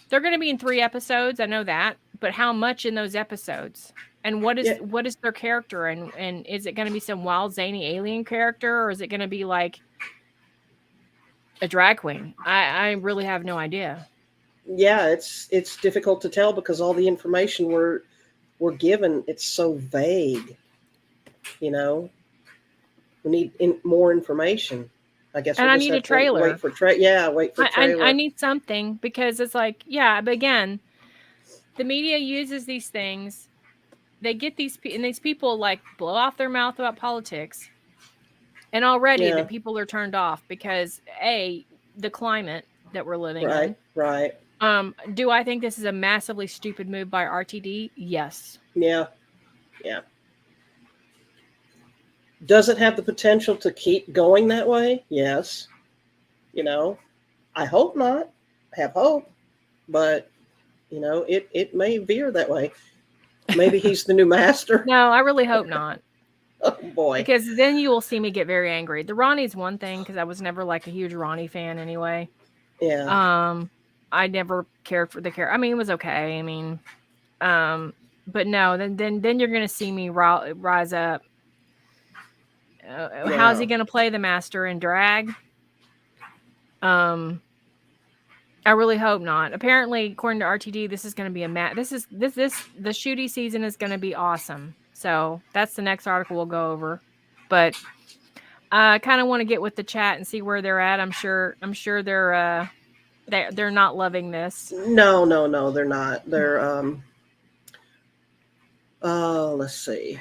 They're going to be in 3 episodes. I know that. But how much in those episodes? And what is their character? And is it going to be some wild, zany alien character? Or is it going to be like a drag queen? I really have no idea. Yeah, it's difficult to tell because all the information we're given, it's so vague. We need more information. I guess. And I need a trailer. Wait for trailer. I need something because it's like, yeah, but again, the media uses these things. They get these people like blow off their mouth about politics, and already the people are turned off because the climate that we're living in. Right. Do I think this is a massively stupid move by RTD? Yes. Yeah. Does it have the potential to keep going that way? Yes. I hope not. I have hope, but it may veer that way. Maybe he's the new master. No, I really hope not. Oh boy. Because then you will see me get very angry. The Ronnie's one thing because I was never like a huge Ronnie fan anyway. Yeah. I never cared for the character. I mean, it was okay. I mean, but no, then you're gonna see me rise up. How's he gonna play the master in drag? I really hope not. Apparently, according to RTD, this is going to be the shooty season is going to be awesome. So that's the next article we'll go over. But I kind of want to get with the chat and see where they're at. I'm sure they're not loving this. No, they're not. They're let's see.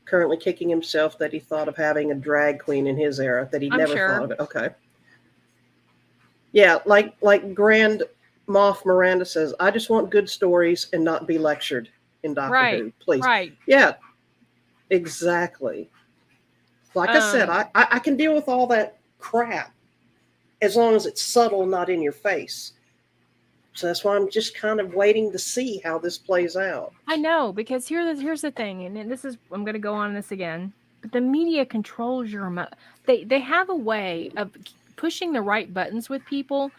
Currently kicking himself that he thought of having a drag queen in his era, that he never thought of it. Okay. Yeah, like Grand Moff Miranda says, I just want good stories and not be lectured in Doctor Who, please. Right. Yeah, exactly. Like I said, I can deal with all that crap as long as it's subtle, not in your face. So that's why I'm just kind of waiting to see how this plays out. I know, because here's the thing, and this is, I'm going to go on this again, but the media controls your they have a way of pushing the right buttons with people,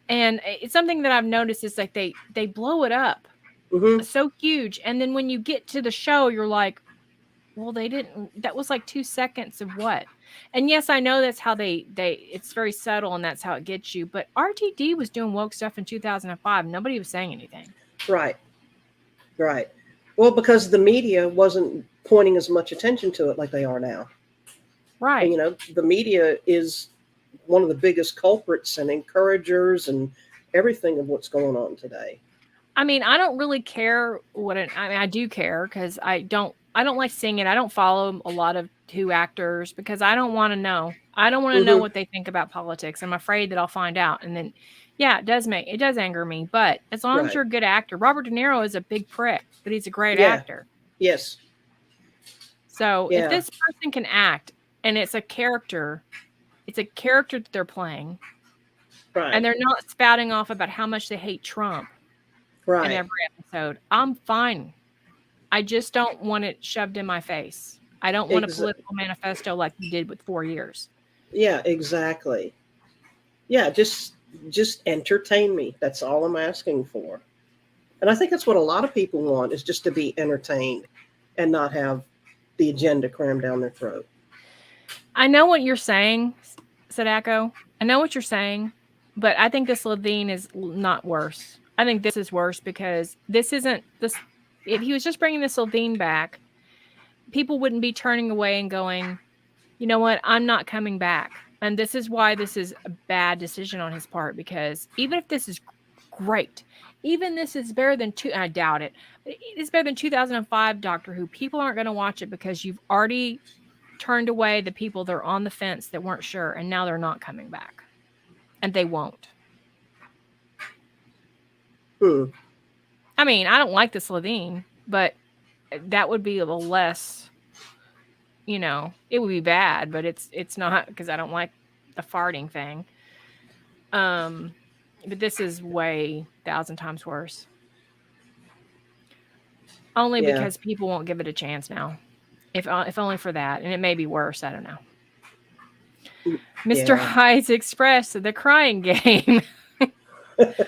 and it's something that I've noticed is like they blow it up so huge, and then when you get to the show, you're like, well, they didn't. That was like 2 seconds of what? And yes, I know that's how they. It's very subtle, and that's how it gets you. But RTD was doing woke stuff in 2005. Nobody was saying anything. Right. Well, because the media wasn't pointing as much attention to it like they are now. Right. And, the media is one of the biggest culprits and encouragers and everything of what's going on today. I mean, I don't really care I do care because I don't like seeing it. I don't follow a lot of Who actors because I don't want to know. I don't want to know what they think about politics. I'm afraid that I'll find out. And then, yeah, it does anger me. But as long as you're a good actor, Robert De Niro is a big prick, but he's a great actor. Yes. So if this person can act and it's a character that they're playing, right, and they're not spouting off about how much they hate Trump in every episode, I'm fine. I just don't want it shoved in my face. I don't want a political manifesto like you did with 4 years. Yeah, exactly. Yeah, just entertain me. That's all I'm asking for. And I think that's what a lot of people want, is just to be entertained and not have the agenda crammed down their throat. I know what you're saying, Sadako. I know what you're saying, but I think this Levine is not worse. I think this is worse because this isn't this. If he was just bringing this Levine back, people wouldn't be turning away and going, you know what, I'm not coming back. And this is why this is a bad decision on his part, because even if this is great. Even this is better than I doubt it. It's better than 2005 Doctor Who. People aren't going to watch it because you've already turned away the people that are on the fence that weren't sure, and now they're not coming back. And they won't. I mean, I don't like the Slitheen, but that would be a little less, you know, it would be bad, but it's not, because I don't like the farting thing. But this is way 1,000 times worse. Only because people won't give it a chance now. If only for that. And it may be worse. I don't know. Mr. Hyde's Express, the crying game.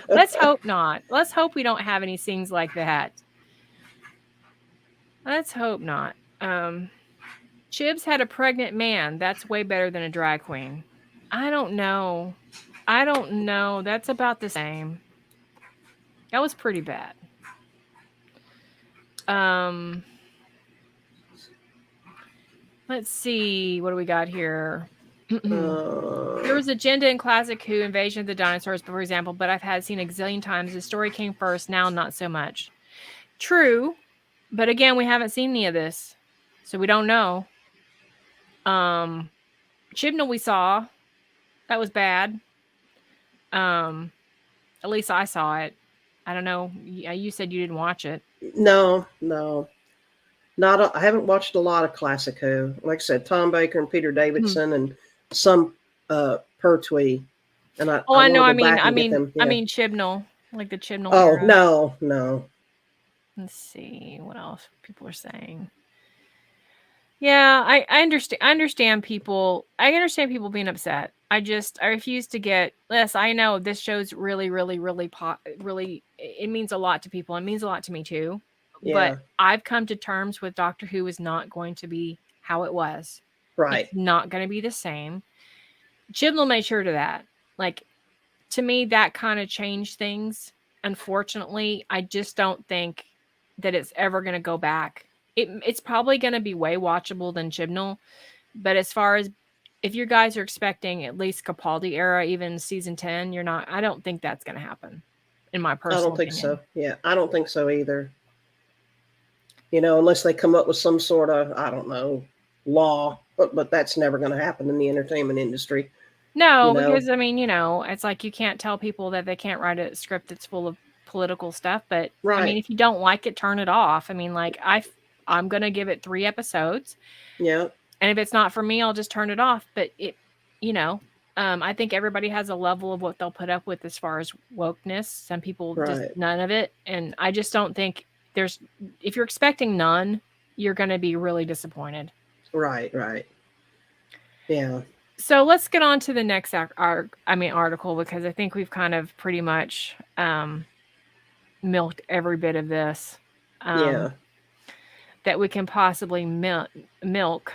Let's hope not. Let's hope we don't have any scenes like that. Let's hope not. Chibs had a pregnant man. That's way better than a drag queen. I don't know. That's about the same. That was pretty bad. Let's see. What do we got here? There was agenda in Classic Who, Invasion of the Dinosaurs, for example, but I've seen a gazillion times. The story came first, now not so much. True, but again, we haven't seen any of this, so we don't know. Chibnall we saw. That was bad. At least I saw it. I don't know. You said you didn't watch it. No. I haven't watched a lot of Classic Who. Like I said, Tom Baker and Peter Davidson and some Pertwee. And I know. I mean Chibnall, like the Chibnall. Oh, era. No. Let's see what else people are saying. Yeah, I understand people. I understand people being upset. I refuse to get. Yes, I know this show's really, it means a lot to people. It means a lot to me too. Yeah. But I've come to terms with Doctor Who is not going to be how it was. Right. It's not going to be the same. Chibnall made sure to that. Like, to me, that kind of changed things. Unfortunately, I just don't think that it's ever going to go back. It's probably going to be way watchable than Chibnall. But as far as if you guys are expecting at least Capaldi era, even season 10, I don't think that's going to happen. In my personal opinion. I don't think so. Yeah, I don't think so either. You know, unless they come up with some sort of, I don't know, law, but that's never going to happen in the entertainment industry. No, because I mean, it's like you can't tell people that they can't write a script that's full of political stuff. But right. I mean, if you don't like it, turn it off. I mean, like I'm going to give it 3 episodes. Yeah. And if it's not for me, I'll just turn it off. But I think everybody has a level of what they'll put up with as far as wokeness. Some people just none of it. And I just don't think if you're expecting none, you're going to be really disappointed. Right. Yeah. So let's get on to the next article, because I think we've kind of pretty much milked every bit of this that we can possibly milk.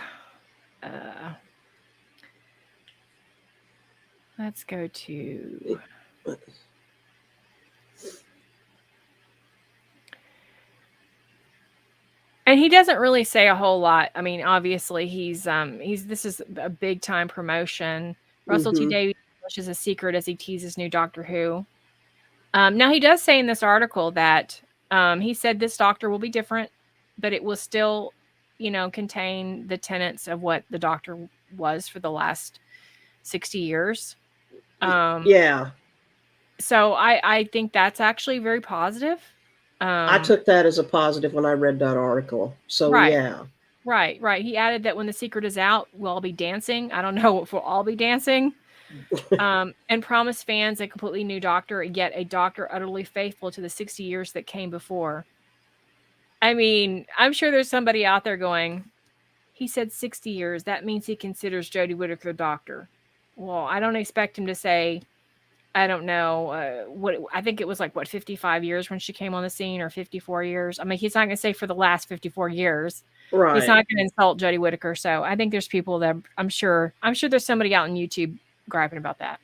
Let's go to... And he doesn't really say a whole lot. I mean, obviously this is a big time promotion. Russell T. Davies publishes a secret as he teases new Doctor Who. Now he does say in this article that he said this Doctor will be different, but it will still, contain the tenets of what the Doctor was for the last 60 years. Yeah. So I think that's actually very positive. I took that as a positive when I read that article. So, yeah. Right. He added that when the secret is out, we'll all be dancing. I don't know if we'll all be dancing. And promised fans a completely new Doctor, yet a Doctor utterly faithful to the 60 years that came before. I mean, I'm sure there's somebody out there going, he said 60 years. That means he considers Jodie Whittaker Doctor. Well, I don't expect him to say... I don't know what I think it was 55 years when she came on the scene, or 54 years. I mean, he's not going to say for the last 54 years. Right. He's not going to insult Jodie Whittaker. So I think there's people that I'm sure there's somebody out on YouTube griping about that.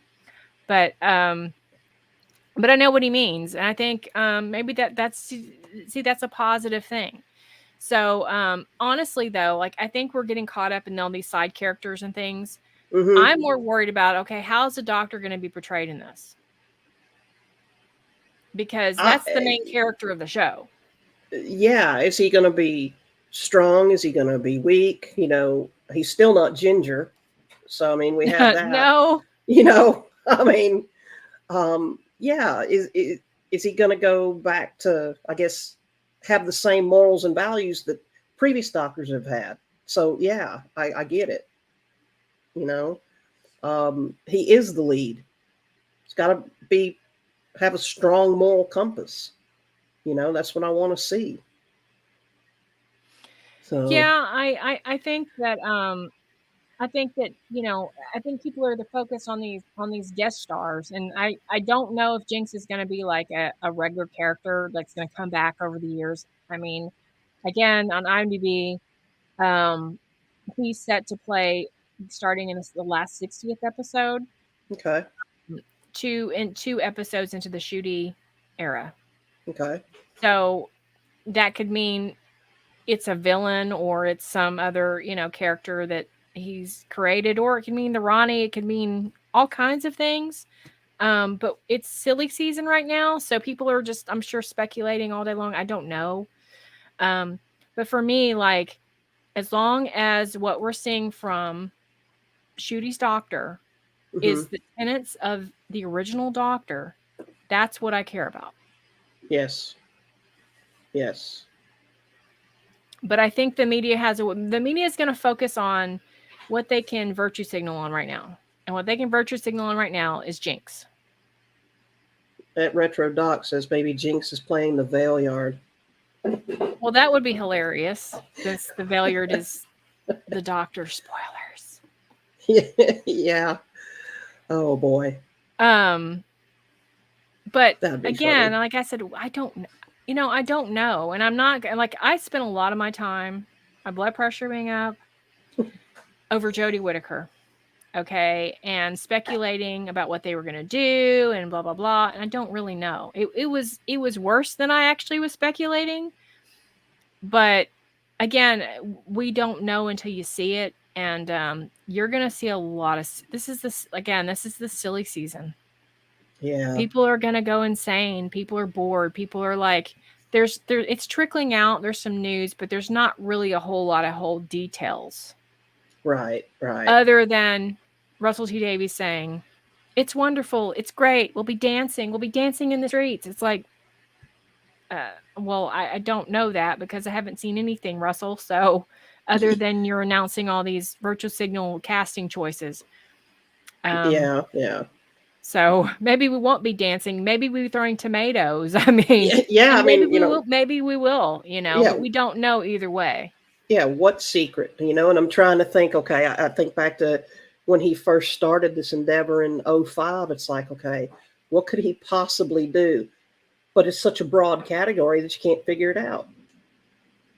But I know what he means. And I think maybe that's a positive thing. So honestly, though, I think we're getting caught up in all these side characters and things. I'm more worried about, how's the Doctor going to be portrayed in this? because that's the main character of the show. Yeah, is he going to be strong? Is he going to be weak? He's still not Ginger, so I mean, we have that. No. I mean, yeah, is he going to go back to, I guess, have the same morals and values that previous doctors have had? So yeah, I get it. He is the lead. He's got to have a strong moral compass. That's what I want to see. So Yeah, I think that I think that I think people are the focus on these guest stars, and I don't know if Jinx is going to be like a regular character that's going to come back over the years. I mean, again, on IMDb, he's set to play starting in the last 60th episode. Okay. Two episodes into the Shooty era. Okay. So that could mean it's a villain or it's some other, character that he's created, or it could mean the Ronnie, it could mean all kinds of things. But it's silly season right now, so people are just, I'm sure, speculating all day long. I don't know. But for me, like, as long as what we're seeing from Shooty's doctor is the tenets of the original doctor, that's what I care about. Yes. But I think the media is going to focus on what they can virtue signal on right now. And what they can virtue signal on right now is Jinx. That Retro Doc says maybe Jinx is playing the Veil Yard. Well, that would be hilarious, since the Veil Yard is the doctor. Spoilers. Yeah. Oh boy. But again, funny. like I said, I don't know. And I'm not, like, I spent a lot of my time, my blood pressure being up, over Jodie Whittaker. Okay. And speculating about what they were going to do and blah, blah, blah. And I don't really know. It was worse than I actually was speculating. But again, we don't know until you see it. And you're going to see a lot of, this is the silly season. Yeah. People are going to go insane. People are bored. People are like, it's trickling out. There's some news, but there's not really a whole lot of whole details. Right. Other than Russell T. Davies saying, it's wonderful. It's great. We'll be dancing. We'll be dancing in the streets. It's like, well, I don't know that because I haven't seen anything, Russell. So other than you're announcing all these virtual signal casting choices. Yeah. So maybe we won't be dancing. Maybe we'll be throwing tomatoes. I mean, yeah. I mean, maybe we will, Yeah. but we don't know either way. Yeah. What secret, and I'm trying to think, okay, I think back to when he first started this endeavor in 2005. It's like, okay, what could he possibly do? But it's such a broad category that you can't figure it out,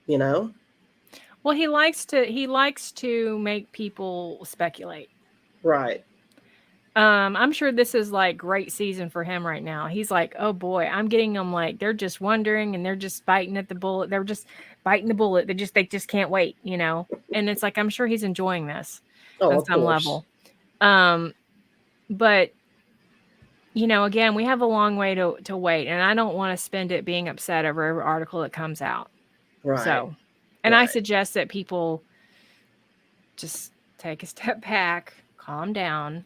Well, he likes to make people speculate. Right. I'm sure this is like great season for him right now. He's like, oh boy, I'm getting them, like, they're just wondering and they're just biting at the bullet. They're just biting the bullet. They just can't wait, and it's like, I'm sure he's enjoying this on some level. But again, we have a long way to wait, and I don't want to spend it being upset over every article that comes out. Right. So, and I suggest that people just take a step back, calm down.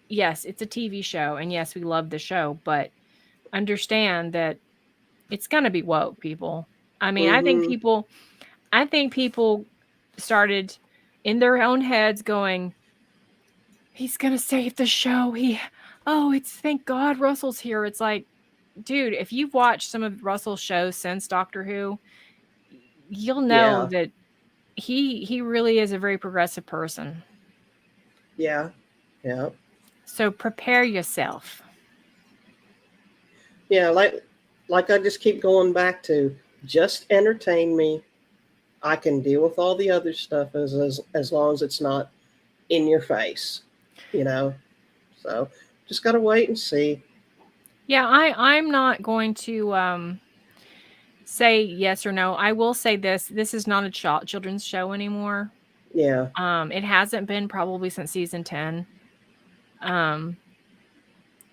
Yes, it's a TV show, and yes, we love the show, but understand that it's going to be woke, people. I mean, I think people started in their own heads going, he's going to save the show. It's thank God Russell's here. It's like, dude, if you've watched some of Russell's shows since Doctor Who, you'll know that he really is a very progressive person. Yeah. So prepare yourself. Yeah, like I just keep going back to, just entertain me. I can deal with all the other stuff as long as it's not in your face, So just gotta wait and see. Yeah, I'm not going to say yes or no. I will say this: this is not a children's show anymore. Yeah. It hasn't been probably since season 10.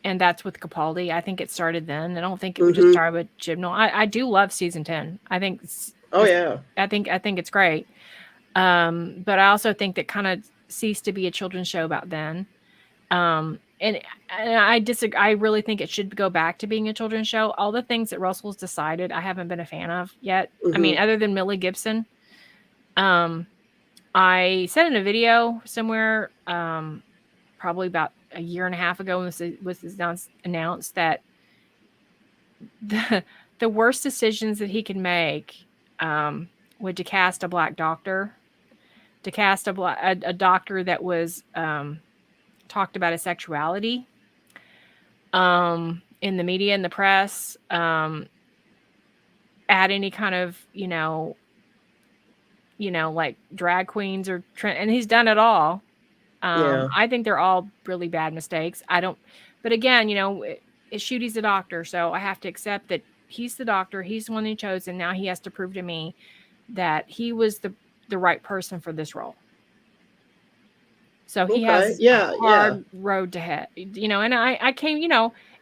and that's with Capaldi. I think it started then. I don't think it would just start with Chibnall. I do love season 10. I think I think it's great. But I also think that kind of ceased to be a children's show about then. And I disagree. I really think it should go back to being a children's show. All the things that Russell's decided, I haven't been a fan of yet. I mean, other than Millie Gibson. I said in a video somewhere, probably about a year and a half ago, when this was announced, that the worst decisions that he could make would to cast a black doctor, to cast a doctor that was talked about his sexuality in the media and the press, add any kind of like drag queens or and he's done it all. I think they're all really bad mistakes. But again, Shudy's the doctor, so I have to accept that he's the doctor. He's the one who chose, and now he has to prove to me that he was the right person for this role. So he has a hard road to head, and I came,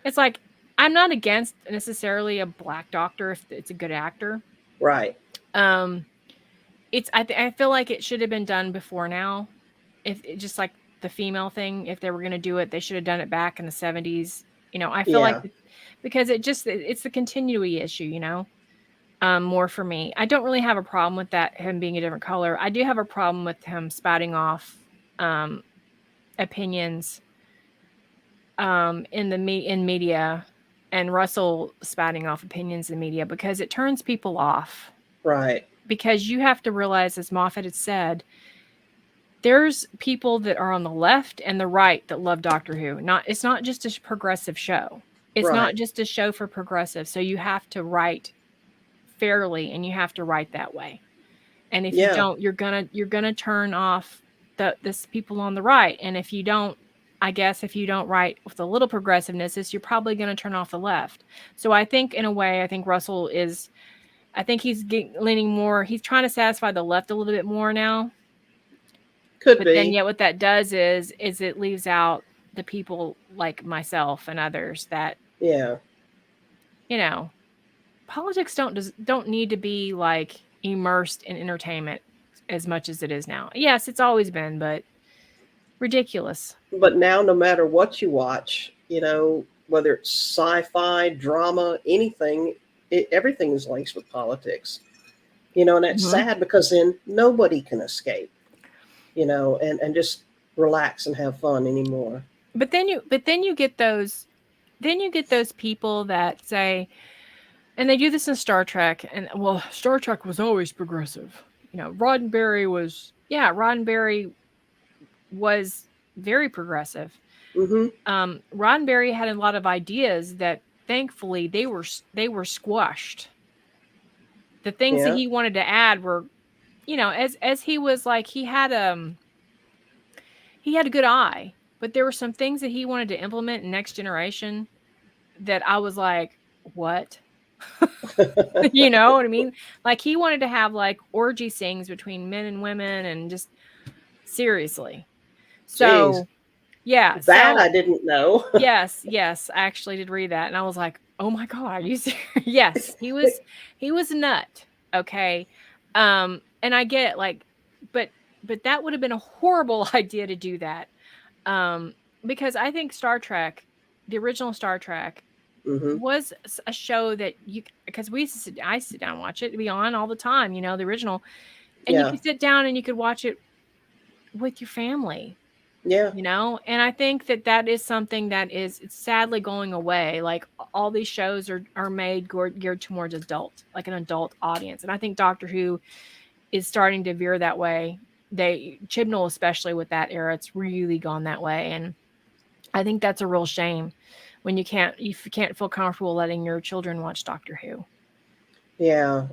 it's like, I'm not against necessarily a black doctor if it's a good actor. Right. I feel like it should have been done before now. If just like the female thing, if they were going to do it, they should have done it back in the 70s. I feel like because it's the continuity issue, more for me. I don't really have a problem with that, him being a different color. I do have a problem with him spouting off opinions in media, and Russell spouting off opinions in media, because it turns people off. Right. Because you have to realize, as Moffat had said, there's people that are on the left and the right that love Doctor Who. It's not just a progressive show. It's not just a show for progressive. So you have to write fairly, and you have to write that way. And if you don't, you're gonna turn off this people on the right. And if you don't write with a little progressiveness, you're probably going to turn off the left. So I think, in a way, Russell is. I think he's leaning more. He's trying to satisfy the left a little bit more now. But then yet what that does is it leaves out the people like myself and others that, politics don't need to be like immersed in entertainment as much as it is now. Yes, it's always been, but ridiculous. But now, no matter what you watch, whether it's sci-fi, drama, anything, everything is laced with politics. And it's sad, because then nobody can escape. And just relax and have fun anymore. But then you get those people that say, and they do this in Star Trek, and Star Trek was always progressive. Roddenberry was very progressive. Roddenberry had a lot of ideas that thankfully they were squashed. The things that he wanted to add were, as he was like, he had a good eye, but there were some things that he wanted to implement in Next Generation that I was like, what? You know what I mean? Like, he wanted to have like orgy scenes between men and women, and just seriously. So, Jeez. Yeah. I didn't know. yes. I actually did read that, and I was like, oh my God, are you serious? Yes, he was a nut. Okay. And I get it, like, but that would have been a horrible idea to do that. Because I think Star Trek, the original Star Trek, was a show that because I sit down and watch it, to be on all the time, the original, and you could sit down and you could watch it with your family. Yeah. And I think that is something that it's sadly going away. Like, all these shows are made geared towards an adult audience. And I think Doctor Who is starting to veer that way. Chibnall, especially with that era, it's really gone that way. And I think that's a real shame when you can't feel comfortable letting your children watch Doctor Who. Yeah.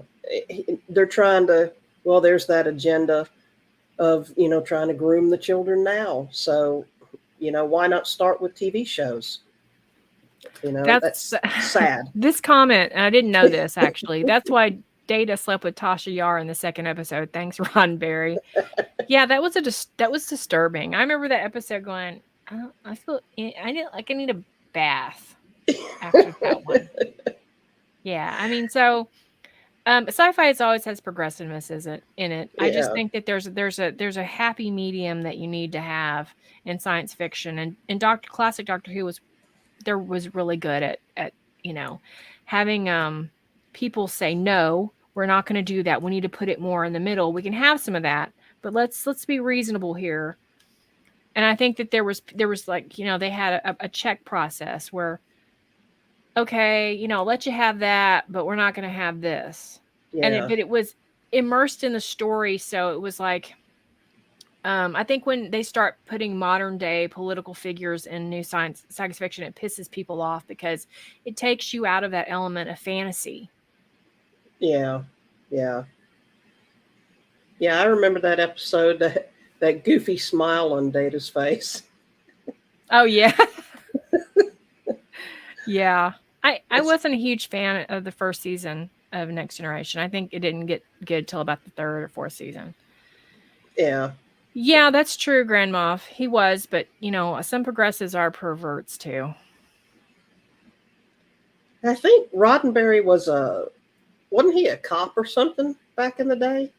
They're trying to, there's that agenda of, trying to groom the children now. So, why not start with TV shows? That's sad. This comment, and I didn't know this actually. That's why Data slept with Tasha Yar in the second episode. Thanks, Roddenberry. Yeah, that was disturbing. I remember that episode going, I need bath after that one. Yeah, I mean, so sci-fi always has progressiveness in it. I just Yeah. think that there's a happy medium that you need to have in science fiction, and classic Doctor Who was really good at having people say no, we're not going to do that. We need to put it more in the middle. We can have some of that, but let's be reasonable here. And I think that there was like, they had a check process where, okay, let you have that, but we're not going to have this. Yeah. But it was immersed in the story. So it was like, I think when they start putting modern day political figures in new science fiction, it pisses people off because it takes you out of that element of fantasy. Yeah. Yeah. Yeah. I remember that episode, that goofy smile on Data's face. Oh yeah. Yeah. I wasn't a huge fan of the first season of Next Generation. I think it didn't get good till about the third or fourth season. Yeah. Yeah, that's true, Grand Moff. He was, but some progressives are perverts too. I think Roddenberry wasn't he a cop or something back in the day?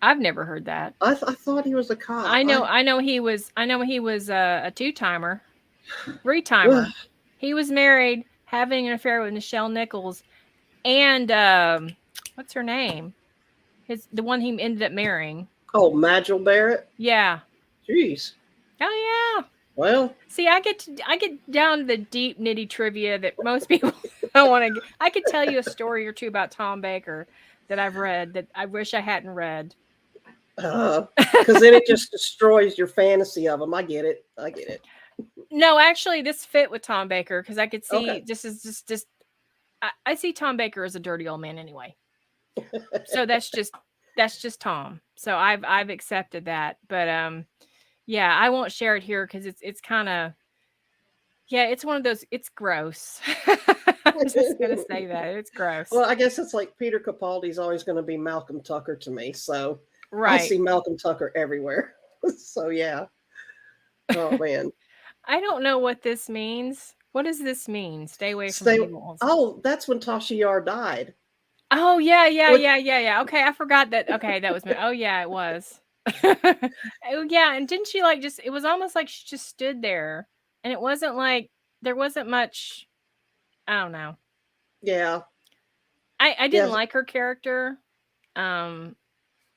I've never heard that. I thought he was a cop. I know he was a two-timer, three-timer. He was married, having an affair with Nichelle Nichols, and what's her name? The one he ended up marrying. Oh, Magil Barrett. Yeah. Jeez. Oh yeah. Well, see, I get down to the deep nitty trivia that most people don't want to. I could tell you a story or two about Tom Baker that I've read that I wish I hadn't read. because then it just destroys your fantasy of him. I get it. No, actually, this fit with Tom Baker because I could see Okay. this is just. I see Tom Baker as a dirty old man anyway. So that's just Tom. So I've accepted that, but yeah, I won't share it here because it's kind of, yeah, it's one of those. It's gross. I'm just gonna say that it's gross. Well, I guess it's like Peter Capaldi's always going to be Malcolm Tucker to me. So right. I see Malcolm Tucker everywhere. So yeah. Oh man. I don't know what this means. What does this mean? Stay away from evil. Oh, that's when Tasha Yar died. Oh yeah. Okay, I forgot that. Okay, that was. Oh yeah, it was. Oh yeah, and didn't she like just? It was almost like she just stood there, and it wasn't like there wasn't much. I don't know. Yeah. I didn't like her character, at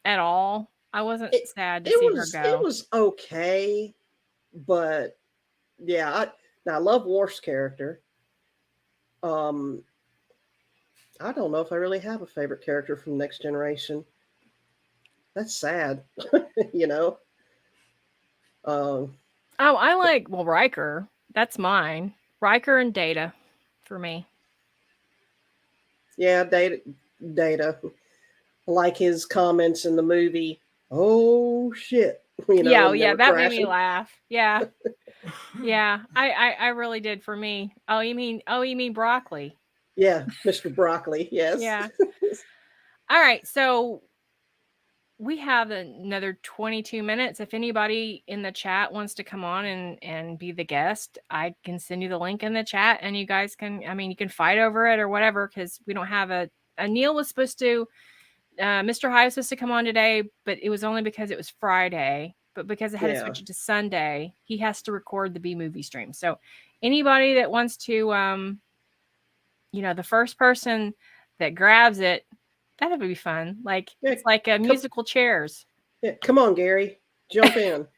all. I wasn't sad to see her go. It was okay, but yeah, I love Worf's character. I don't know if I really have a favorite character from Next Generation. That's sad, Oh, I like Riker. That's mine. Riker and Data, for me. Yeah, Data. I like his comments in the movie. Oh shit! Yeah, that made me laugh. Yeah, yeah, I really did. For me. Oh, you mean broccoli? Yeah, Mr. Broccoli. Yes. Yeah. All right, so we have another 22 minutes. If anybody in the chat wants to come on and be the guest, I can send you the link in the chat, and you guys can. You can fight over it or whatever because we don't have a. Neil was supposed to. Mr. High was supposed to come on today, but it was only because it was Friday. But because it had to switch it to Sunday, he has to record the B movie stream. So anybody that wants to, the first person that grabs it, that would be fun. Like it's like musical chairs. Yeah, come on, Gary, jump in.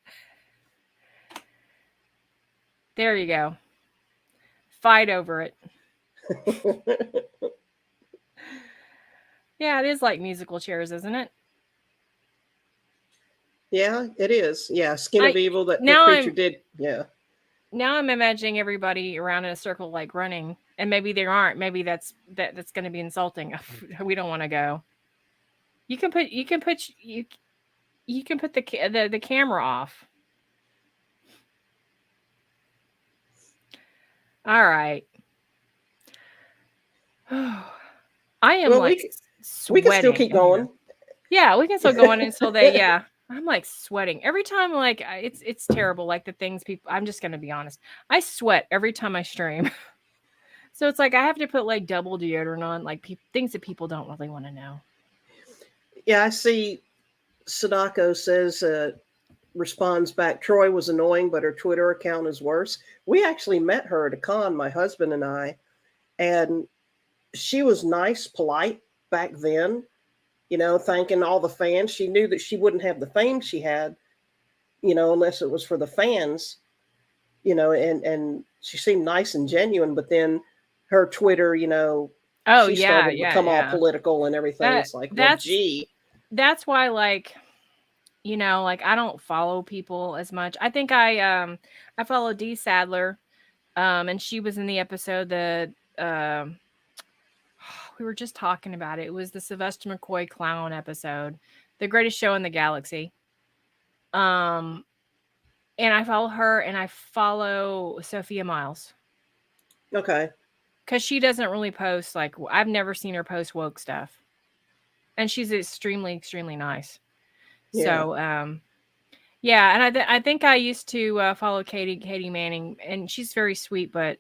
There you go. Fight over it. Yeah, it is like musical chairs, isn't it? Yeah, it is. Yeah, Skin of Evil that the creature did. Yeah. Now I'm imagining everybody around in a circle like running, and maybe they aren't. Maybe that's going to be insulting. We don't want to go. You can put the camera off. All right. I am we can still keep going. Yeah, we can still go on until they. Yeah. I'm like sweating every time. Like it's terrible. Like the things people. I'm just gonna be honest. I sweat every time I stream. So it's like I have to put like double deodorant on, like things that people don't really want to know. Yeah, I see. Sadako says, responds back, Troy was annoying, but her Twitter account is worse. We actually met her at a con, my husband and I, and she was nice, polite back then, thanking all the fans. She knew that she wouldn't have the fame she had, unless it was for the fans, and she seemed nice and genuine, but then her Twitter, Oh she yeah, started to yeah, become all yeah. political and everything. It's like, well, gee. That's why, like, like I don't follow people as much. I think I follow Dee Sadler, and she was in the episode that we were just talking about it. It was the Sylvester McCoy clown episode, The Greatest Show in the Galaxy. And I follow her, and I follow Sophia Miles. Okay. Because she doesn't really post, like, I've never seen her post woke stuff. And she's extremely, extremely nice. Yeah. So, yeah, and I think I used to follow Katie Manning, and she's very sweet, but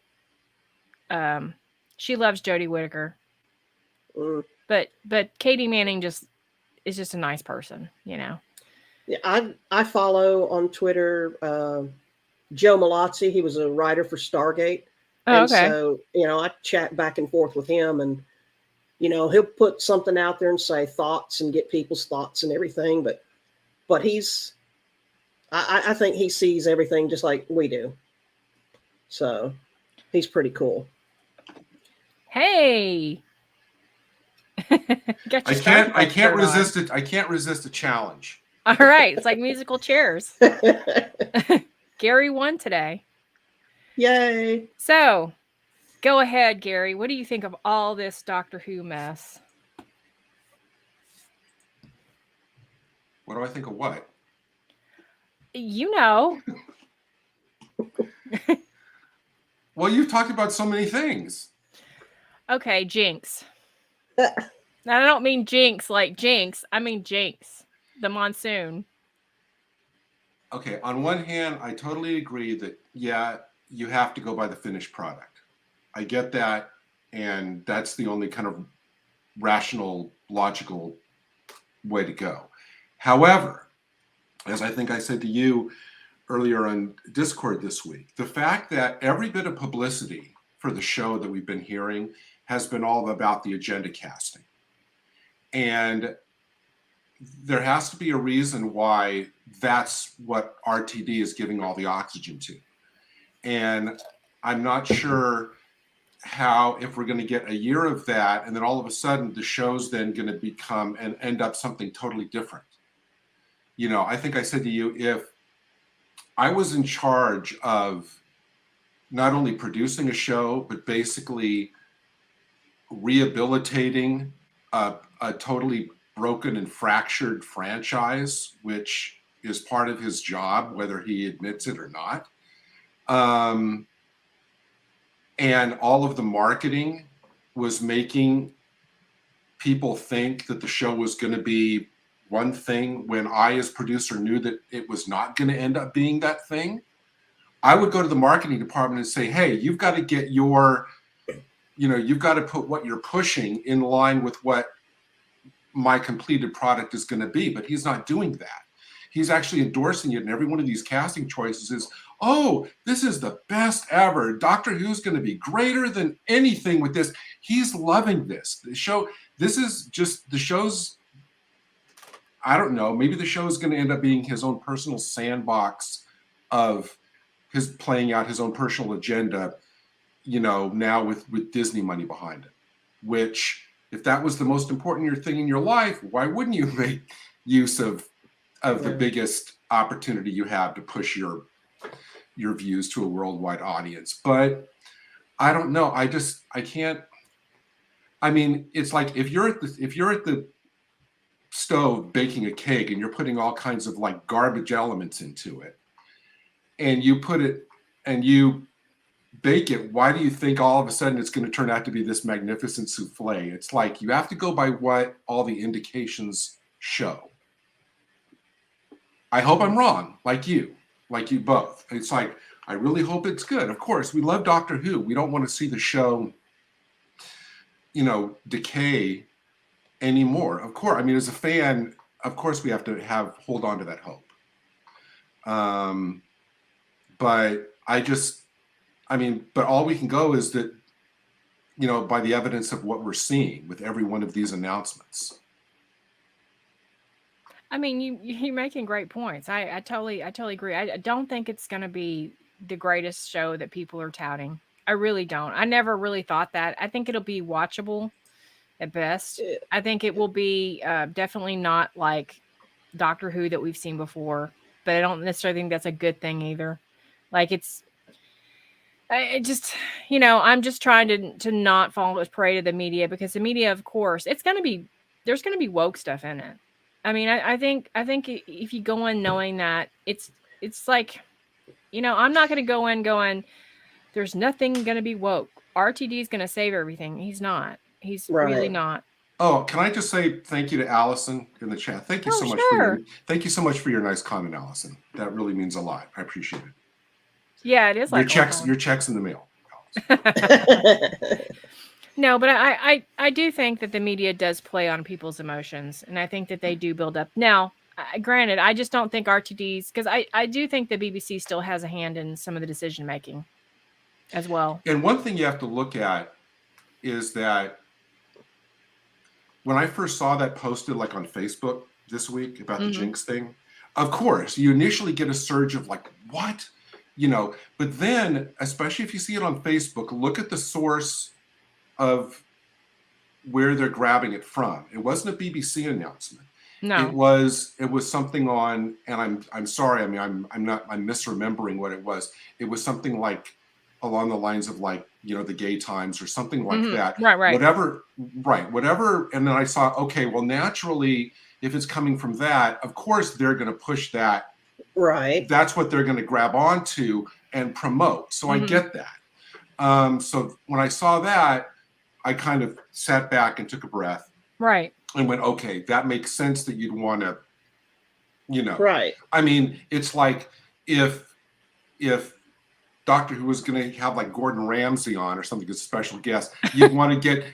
she loves Jodie Whittaker. But Katie Manning is just a nice person, Yeah, I follow on Twitter Joe Malazzi. He was a writer for Stargate. Oh, and okay. so, I chat back and forth with him, and he'll put something out there and say thoughts and get people's thoughts and everything, but I think he sees everything just like we do. So he's pretty cool. Hey. I can't resist it. I can't resist a challenge. All right. It's like musical chairs. Gary won today. Yay. So go ahead, Gary. What do you think of all this Doctor Who mess? What do I think of what? Well, you've talked about so many things. Okay, Jinx. Now, I don't mean Jinx like Jinx. I mean Jinx, the monsoon. Okay, on one hand, I totally agree that, yeah, you have to go by the finished product. I get that, and that's the only kind of rational, logical way to go. However, as I think I said to you earlier on Discord this week, the fact that every bit of publicity for the show that we've been hearing has been all about the agenda casting. And there has to be a reason why that's what RTD is giving all the oxygen to. And I'm not sure how, if we're going to get a year of that, and then all of a sudden the show's then going to become and end up something totally different. I think I said to you, if I was in charge of not only producing a show, but basically rehabilitating a totally broken and fractured franchise, which is part of his job, whether he admits it or not. And all of the marketing was making people think that the show was going to be one thing when I, as producer, knew that it was not going to end up being that thing. I would go to the marketing department and say, hey, you've got to get you've got to put what you're pushing in line with what my completed product is going to be. But he's not doing that. He's actually endorsing it. And every one of these casting choices is, oh, this is the best ever. Doctor Who's going to be greater than anything with this. He's loving this. The show, this is just the show's, I don't know, maybe the show is going to end up being his own personal sandbox of his playing out his own personal agenda, now with Disney money behind it, which if that was the most important thing in your life, why wouldn't you make use of the biggest opportunity you have to push your views to a worldwide audience? But I don't know. I can't. I mean, it's like if you're at the stove baking a cake and you're putting all kinds of like garbage elements into it, and you put it and you bake it, why do you think all of a sudden it's going to turn out to be this magnificent souffle? It's like you have to go by what all the indications show. I hope I'm wrong, like you both. It's like, I really hope it's good. Of course, we love Doctor Who. We don't want to see the show, decay anymore. Of course, I mean, as a fan, of course, we have to hold on to that hope. But but all we can go is that, by the evidence of what we're seeing with every one of these announcements. I mean, you're making great points. I totally agree. I don't think it's going to be the greatest show that people are touting. I really don't. I never really thought that. I think it'll be watchable at best. I think it will be definitely not like Doctor Who that we've seen before, but I don't necessarily think that's a good thing either. Like I just, I'm just trying to not fall prey to the media, because the media, of course, there's going to be woke stuff in it. I mean, I think if you go in knowing that it's like, I'm not going to go in going, there's nothing going to be woke. RTD is going to save everything. He's not. He's really not. Oh, can I just say thank you to Allison in the chat? Thank you so much thank you so much for your nice comment, Allison. That really means a lot. I appreciate it. Yeah, it is like your checks in the mail. No, but I do think that the media does play on people's emotions, and I think that they do build up. Now, granted, I just don't think RTD's, because I do think the BBC still has a hand in some of the decision making as well. And one thing you have to look at is that when I first saw that posted like on Facebook this week about the Jinx thing, of course, you initially get a surge of like, what? But then, especially if you see it on Facebook, look at the source of where they're grabbing it from. It wasn't a BBC announcement. No, it was something on, and I'm sorry. I mean, I'm misremembering what it was. It was something like along the lines of like, the Gay Times or something like that. Right. Whatever. And then I saw, okay, well, naturally, if it's coming from that, of course they're going to push that. Right. That's what they're going to grab onto and promote. So I get that. So when I saw that, I kind of sat back and took a breath. Right. And went, okay, that makes sense that you'd want to, Right. I mean, it's like if Doctor Who was going to have like Gordon Ramsay on or something as a special guest, you'd want to get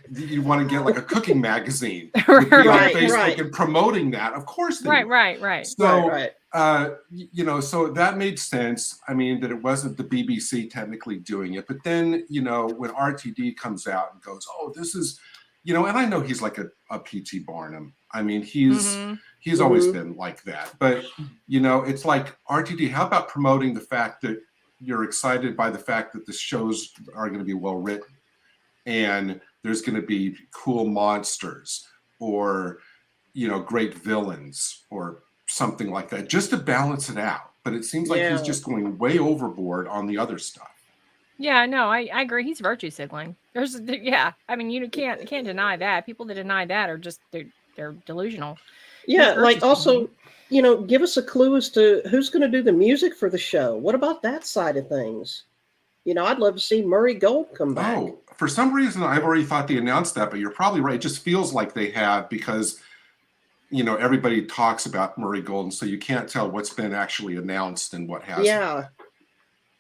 like a cooking magazine on Facebook and promoting that. Of course they would. Right. So so that made sense. I mean, that it wasn't the BBC technically doing it, but then when RTD comes out and goes, oh, this is, and I know he's like a P.T. Barnum. I mean, he's always been like that, but it's like, RTD, how about promoting the fact that you're excited by the fact that the shows are going to be well written and there's going to be cool monsters or, great villains or something like that, just to balance it out. But it seems like he's just going way overboard on the other stuff. Yeah, no, I agree. He's virtue signaling. I mean, you can't deny that. People that deny that are just they're delusional. Yeah, like also, give us a clue as to who's going to do the music for the show. What about that side of things? I'd love to see Murray Gold come back. Oh, for some reason, I've already thought they announced that, but you're probably right. It just feels like they have because, everybody talks about Murray Gold, and so you can't tell what's been actually announced and what hasn't. Yeah.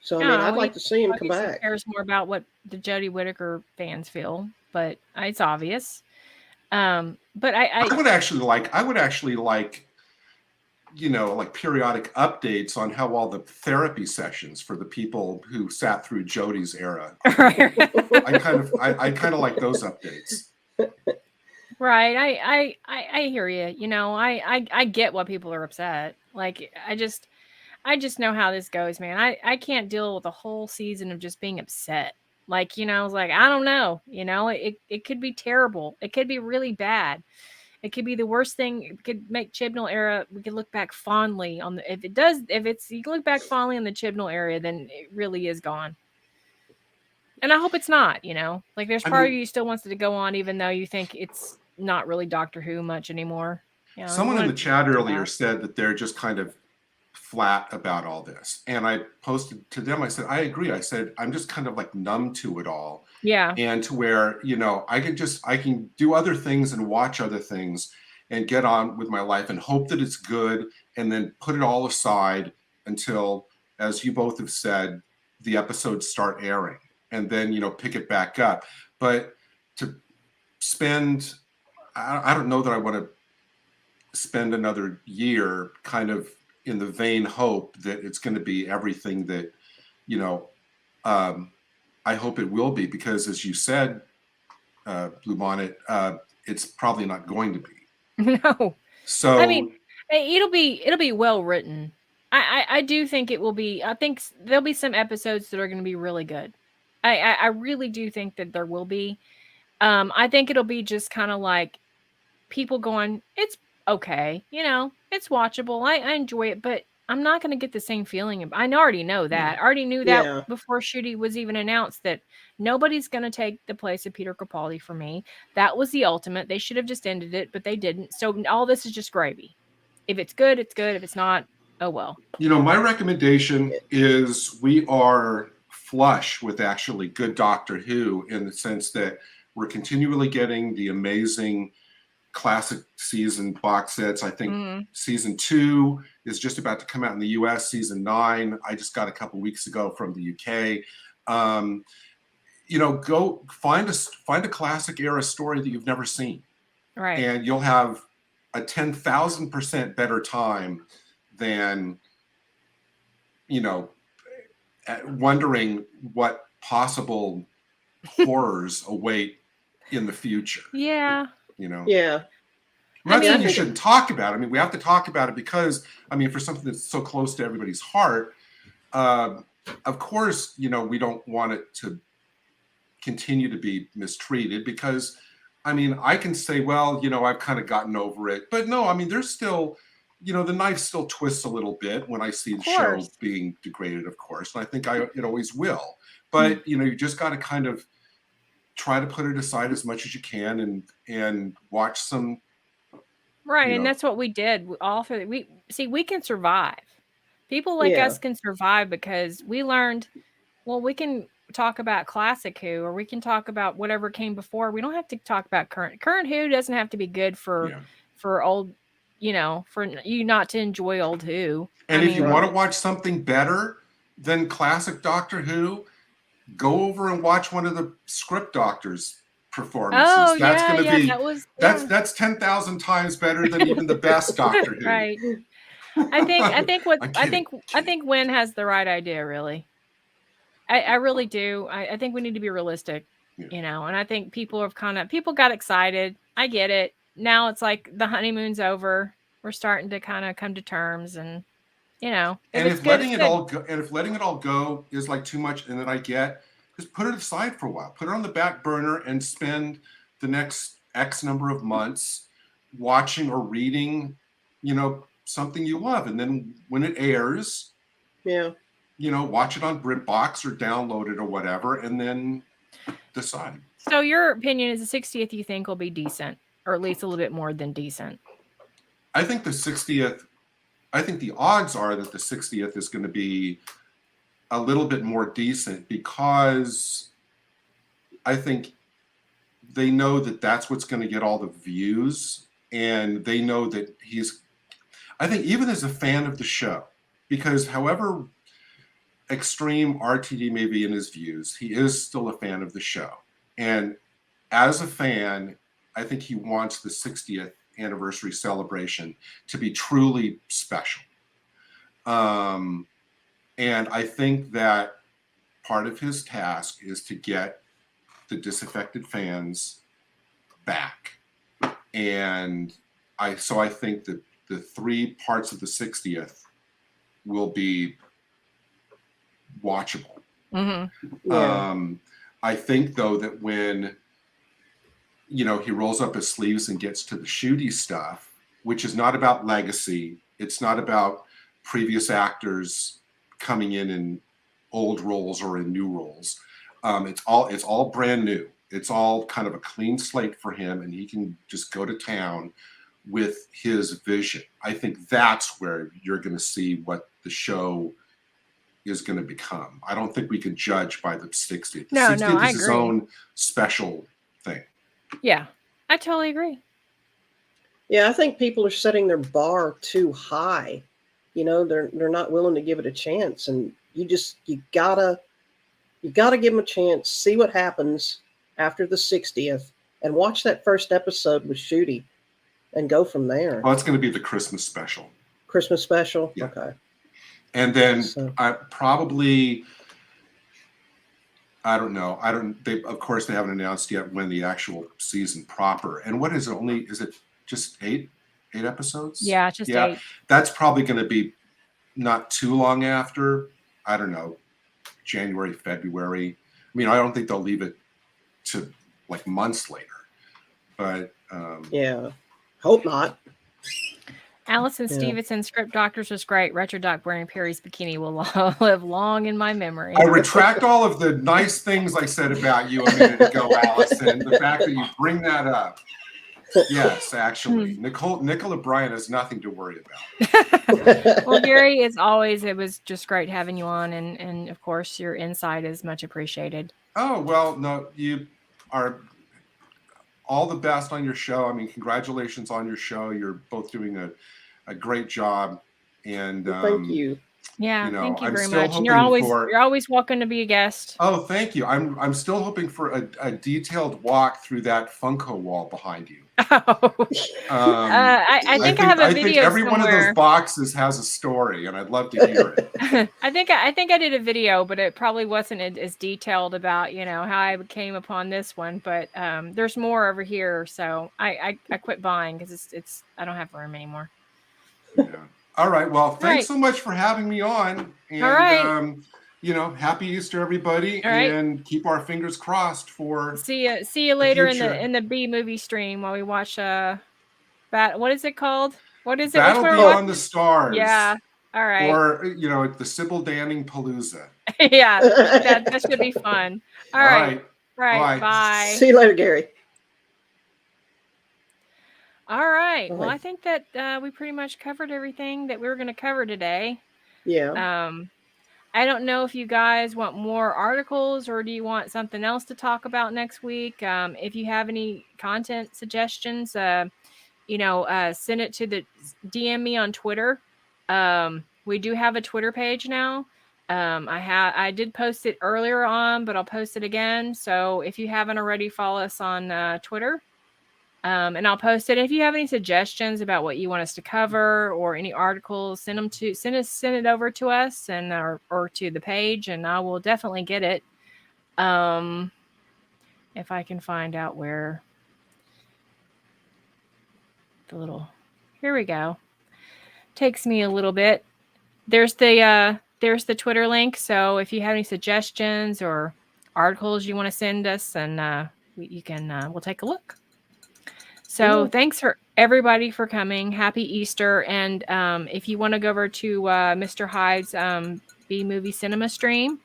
So, I mean, I'd like to see him come back. Cares more about what the Jodie Whittaker fans feel, but it's obvious. But I would actually like, like periodic updates on how all the therapy sessions for the people who sat through Jodie's era. I kind of like those updates. Right. I hear you. I get why people are upset. Like, I just know how this goes, man. I can't deal with a whole season of just being upset. Like, I was like, I don't know, it could be terrible. It could be really bad. It could be the worst thing. It could make Chibnall era. We could look back fondly on you can look back fondly on the Chibnall era, then it really is gone. And I hope it's not, like there's part of you still wants it to go on, even though you think it's not really Doctor Who much anymore. Someone in the chat earlier said that they're just kind of flat about all this. And I posted to them, I said, I agree. I said, I'm just kind of like numb to it all. Yeah. And to where, I can do other things and watch other things and get on with my life and hope that it's good, and then put it all aside until, as you both have said, the episodes start airing, and then, pick it back up. But to spend, I don't know that I want to spend another year kind of in the vain hope that it's going to be everything that, I hope it will be, because as you said, Bluebonnet, it's probably not going to be. No. So I mean, it'll be well written. I do think it will be. I think there'll be some episodes that are going to be really good. I really do think that there will be. I think it'll be just kind of like people going, it's okay, it's watchable. I enjoy it, but I'm not going to get the same feeling. I already know that. I already knew that Yeah. before Shooty was even announced, that nobody's going to take the place of Peter Capaldi for me. That was the ultimate. They should have just ended it, but they didn't. So all this is just gravy. If it's good, it's good. If it's not, oh well. my recommendation is we are flush with actually good Doctor Who, in the sense that we're continually getting the amazing classic season box sets. I think season 2 is just about to come out in the US. Season 9, I just got a couple weeks ago from the UK. Go find a classic era story that you've never seen. Right. And you'll have a 10,000% better time than, wondering what possible horrors await in the future. Yeah. Yeah. I'm not saying you think shouldn't talk about it. I mean, we have to talk about it because, for something that's so close to everybody's heart, of course, we don't want it to continue to be mistreated, because, I can say, well, I've kind of gotten over it. But no, there's still, the knife still twists a little bit when I see the show being degraded, of course. And I think it always will. But, you just got to kind of try to put it aside as much as you can and watch some. Right. And that's what we did all through. We can survive. People like us can survive because we learned, well, we can talk about classic Who, or we can talk about whatever came before. We don't have to talk about current Who. Doesn't have to be good for old, for you not to enjoy old Who. And if you want to watch something better than classic Doctor Who, go over and watch one of the script doctors performances. Oh, that's going to be that's 10,000 times better than even the best Doctor Who. Right. I think Wynn has the right idea, really. I really do. I think we need to be realistic, and I think people got excited. I get it. Now it's like the honeymoon's over. We're starting to kind of come to terms, and if letting it all go is like too much, and then just put it aside for a while. Put it on the back burner and spend the next X number of months watching or reading, something you love. And then when it airs, watch it on BritBox or download it or whatever, and then decide. So your opinion is the 60th you think will be decent, or at least a little bit more than decent? I think the 60th, the odds are that the 60th is going to be a little bit more decent, because I think they know that that's what's going to get all the views, and they know that I think even as a fan of the show, because however extreme RTD may be in his views, he is still a fan of the show. And as a fan, I think he wants the 60th anniversary celebration to be truly special. And I think that part of his task is to get the disaffected fans back. And I think that the 3 parts of the 60th will be watchable. I think, though, that when he rolls up his sleeves and gets to the Shooty stuff, which is not about legacy, it's not about previous actors coming in old roles or in new roles. It's all brand new. It's all kind of a clean slate for him, and he can just go to town with his vision. I think that's where you're going to see what the show is going to become. I don't think we can judge by the 60th. The 60th is his own special thing. Yeah, I totally agree. Yeah, I think people are setting their bar too high. You know, they're not willing to give it a chance, and you gotta give them a chance, see what happens after the 60th, and watch that first episode with Shooty, and go from there. Well, it's going to be the Christmas special. Christmas special, Yeah. okay. And then So- I probably, I don't know. Of course, they haven't announced yet when the actual season proper. And what is it? Is it just eight episodes? Yeah, it's just 8. That's probably going to be not too long after. I don't know, January, February. I mean, I don't think they'll leave it to like months later. But yeah, hope not. Allison Yeah. Stevenson, Script Doctors was great. Retro Doc wearing Perry's bikini will live long in my memory. I retract all of the nice things I said about you a minute ago, Allison. The fact that you bring that up. Yes, actually. Nicola Bryan has nothing to worry about. Well, Gary, as always, it was just great having you on, and of course, your insight is much appreciated. Oh, well, no, you are all the best on your show. I mean, congratulations on your show. You're both doing a great job. And Thank you. Yeah, You know, thank you I'm very still much. And hoping for- you're always welcome to be a guest. oh, thank you. I'm still hoping for a detailed walk through that Funko wall behind you. I think I have a I think video every one of somewhere. those boxes has a story, and I'd love to hear it. I think I did a video, but it probably wasn't as detailed about how I came upon this one. But there's more over here, so I quit buying because it's I don't have room anymore. Yeah. All right. Well, thanks right. so much for having me on. And, All right. Happy Easter, everybody, All right. and keep our fingers crossed for. See you later future. in the B movie stream while we watch what is it called? What is it? That'll Which be one? on the stars. Yeah. All right. Or the Sybil Danning Palooza. Yeah. That should be fun. All right. Bye. Bye. See you later, Gary. All right. All Well, right. I think that we pretty much covered everything that we were going to cover today. Yeah. I don't know if you guys want more articles or do you want something else to talk about next week. If you have any content suggestions, send it to the DM me on Twitter. We do have a Twitter page now. I did post it earlier on, but I'll post it again. So if you haven't already, follow us on Twitter. And I'll post it. If you have any suggestions about what you want us to cover or any articles, send it over to us and or to the page, and I will definitely get it. If I can find out where here we go. Takes me a little bit. There's the Twitter link. So if you have any suggestions or articles you want to send us, and you can we'll take a look. So thanks for everybody for coming. Happy Easter. And if you want to go over to Mr. Hyde's B Movie Cinema stream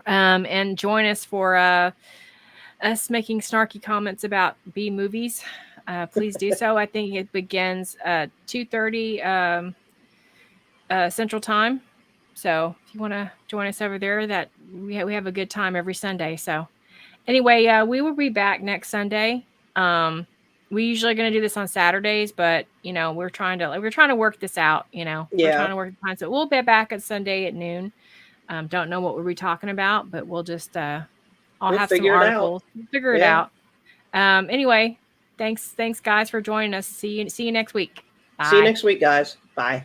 and join us for us making snarky comments about B movies, please do so. I think it begins 2:30 Central Time. So if you want to join us over there, that we have a good time every Sunday. So anyway, we will be back next Sunday. We usually going to do this on Saturdays, but we're trying to work this out. We're trying to work the time. So we'll be back at Sunday at noon. Don't know what we'll be talking about, but we'll just I'll have some articles. We'll figure it out. Anyway, thanks guys for joining us. See you next week. Bye. See you next week, guys. Bye.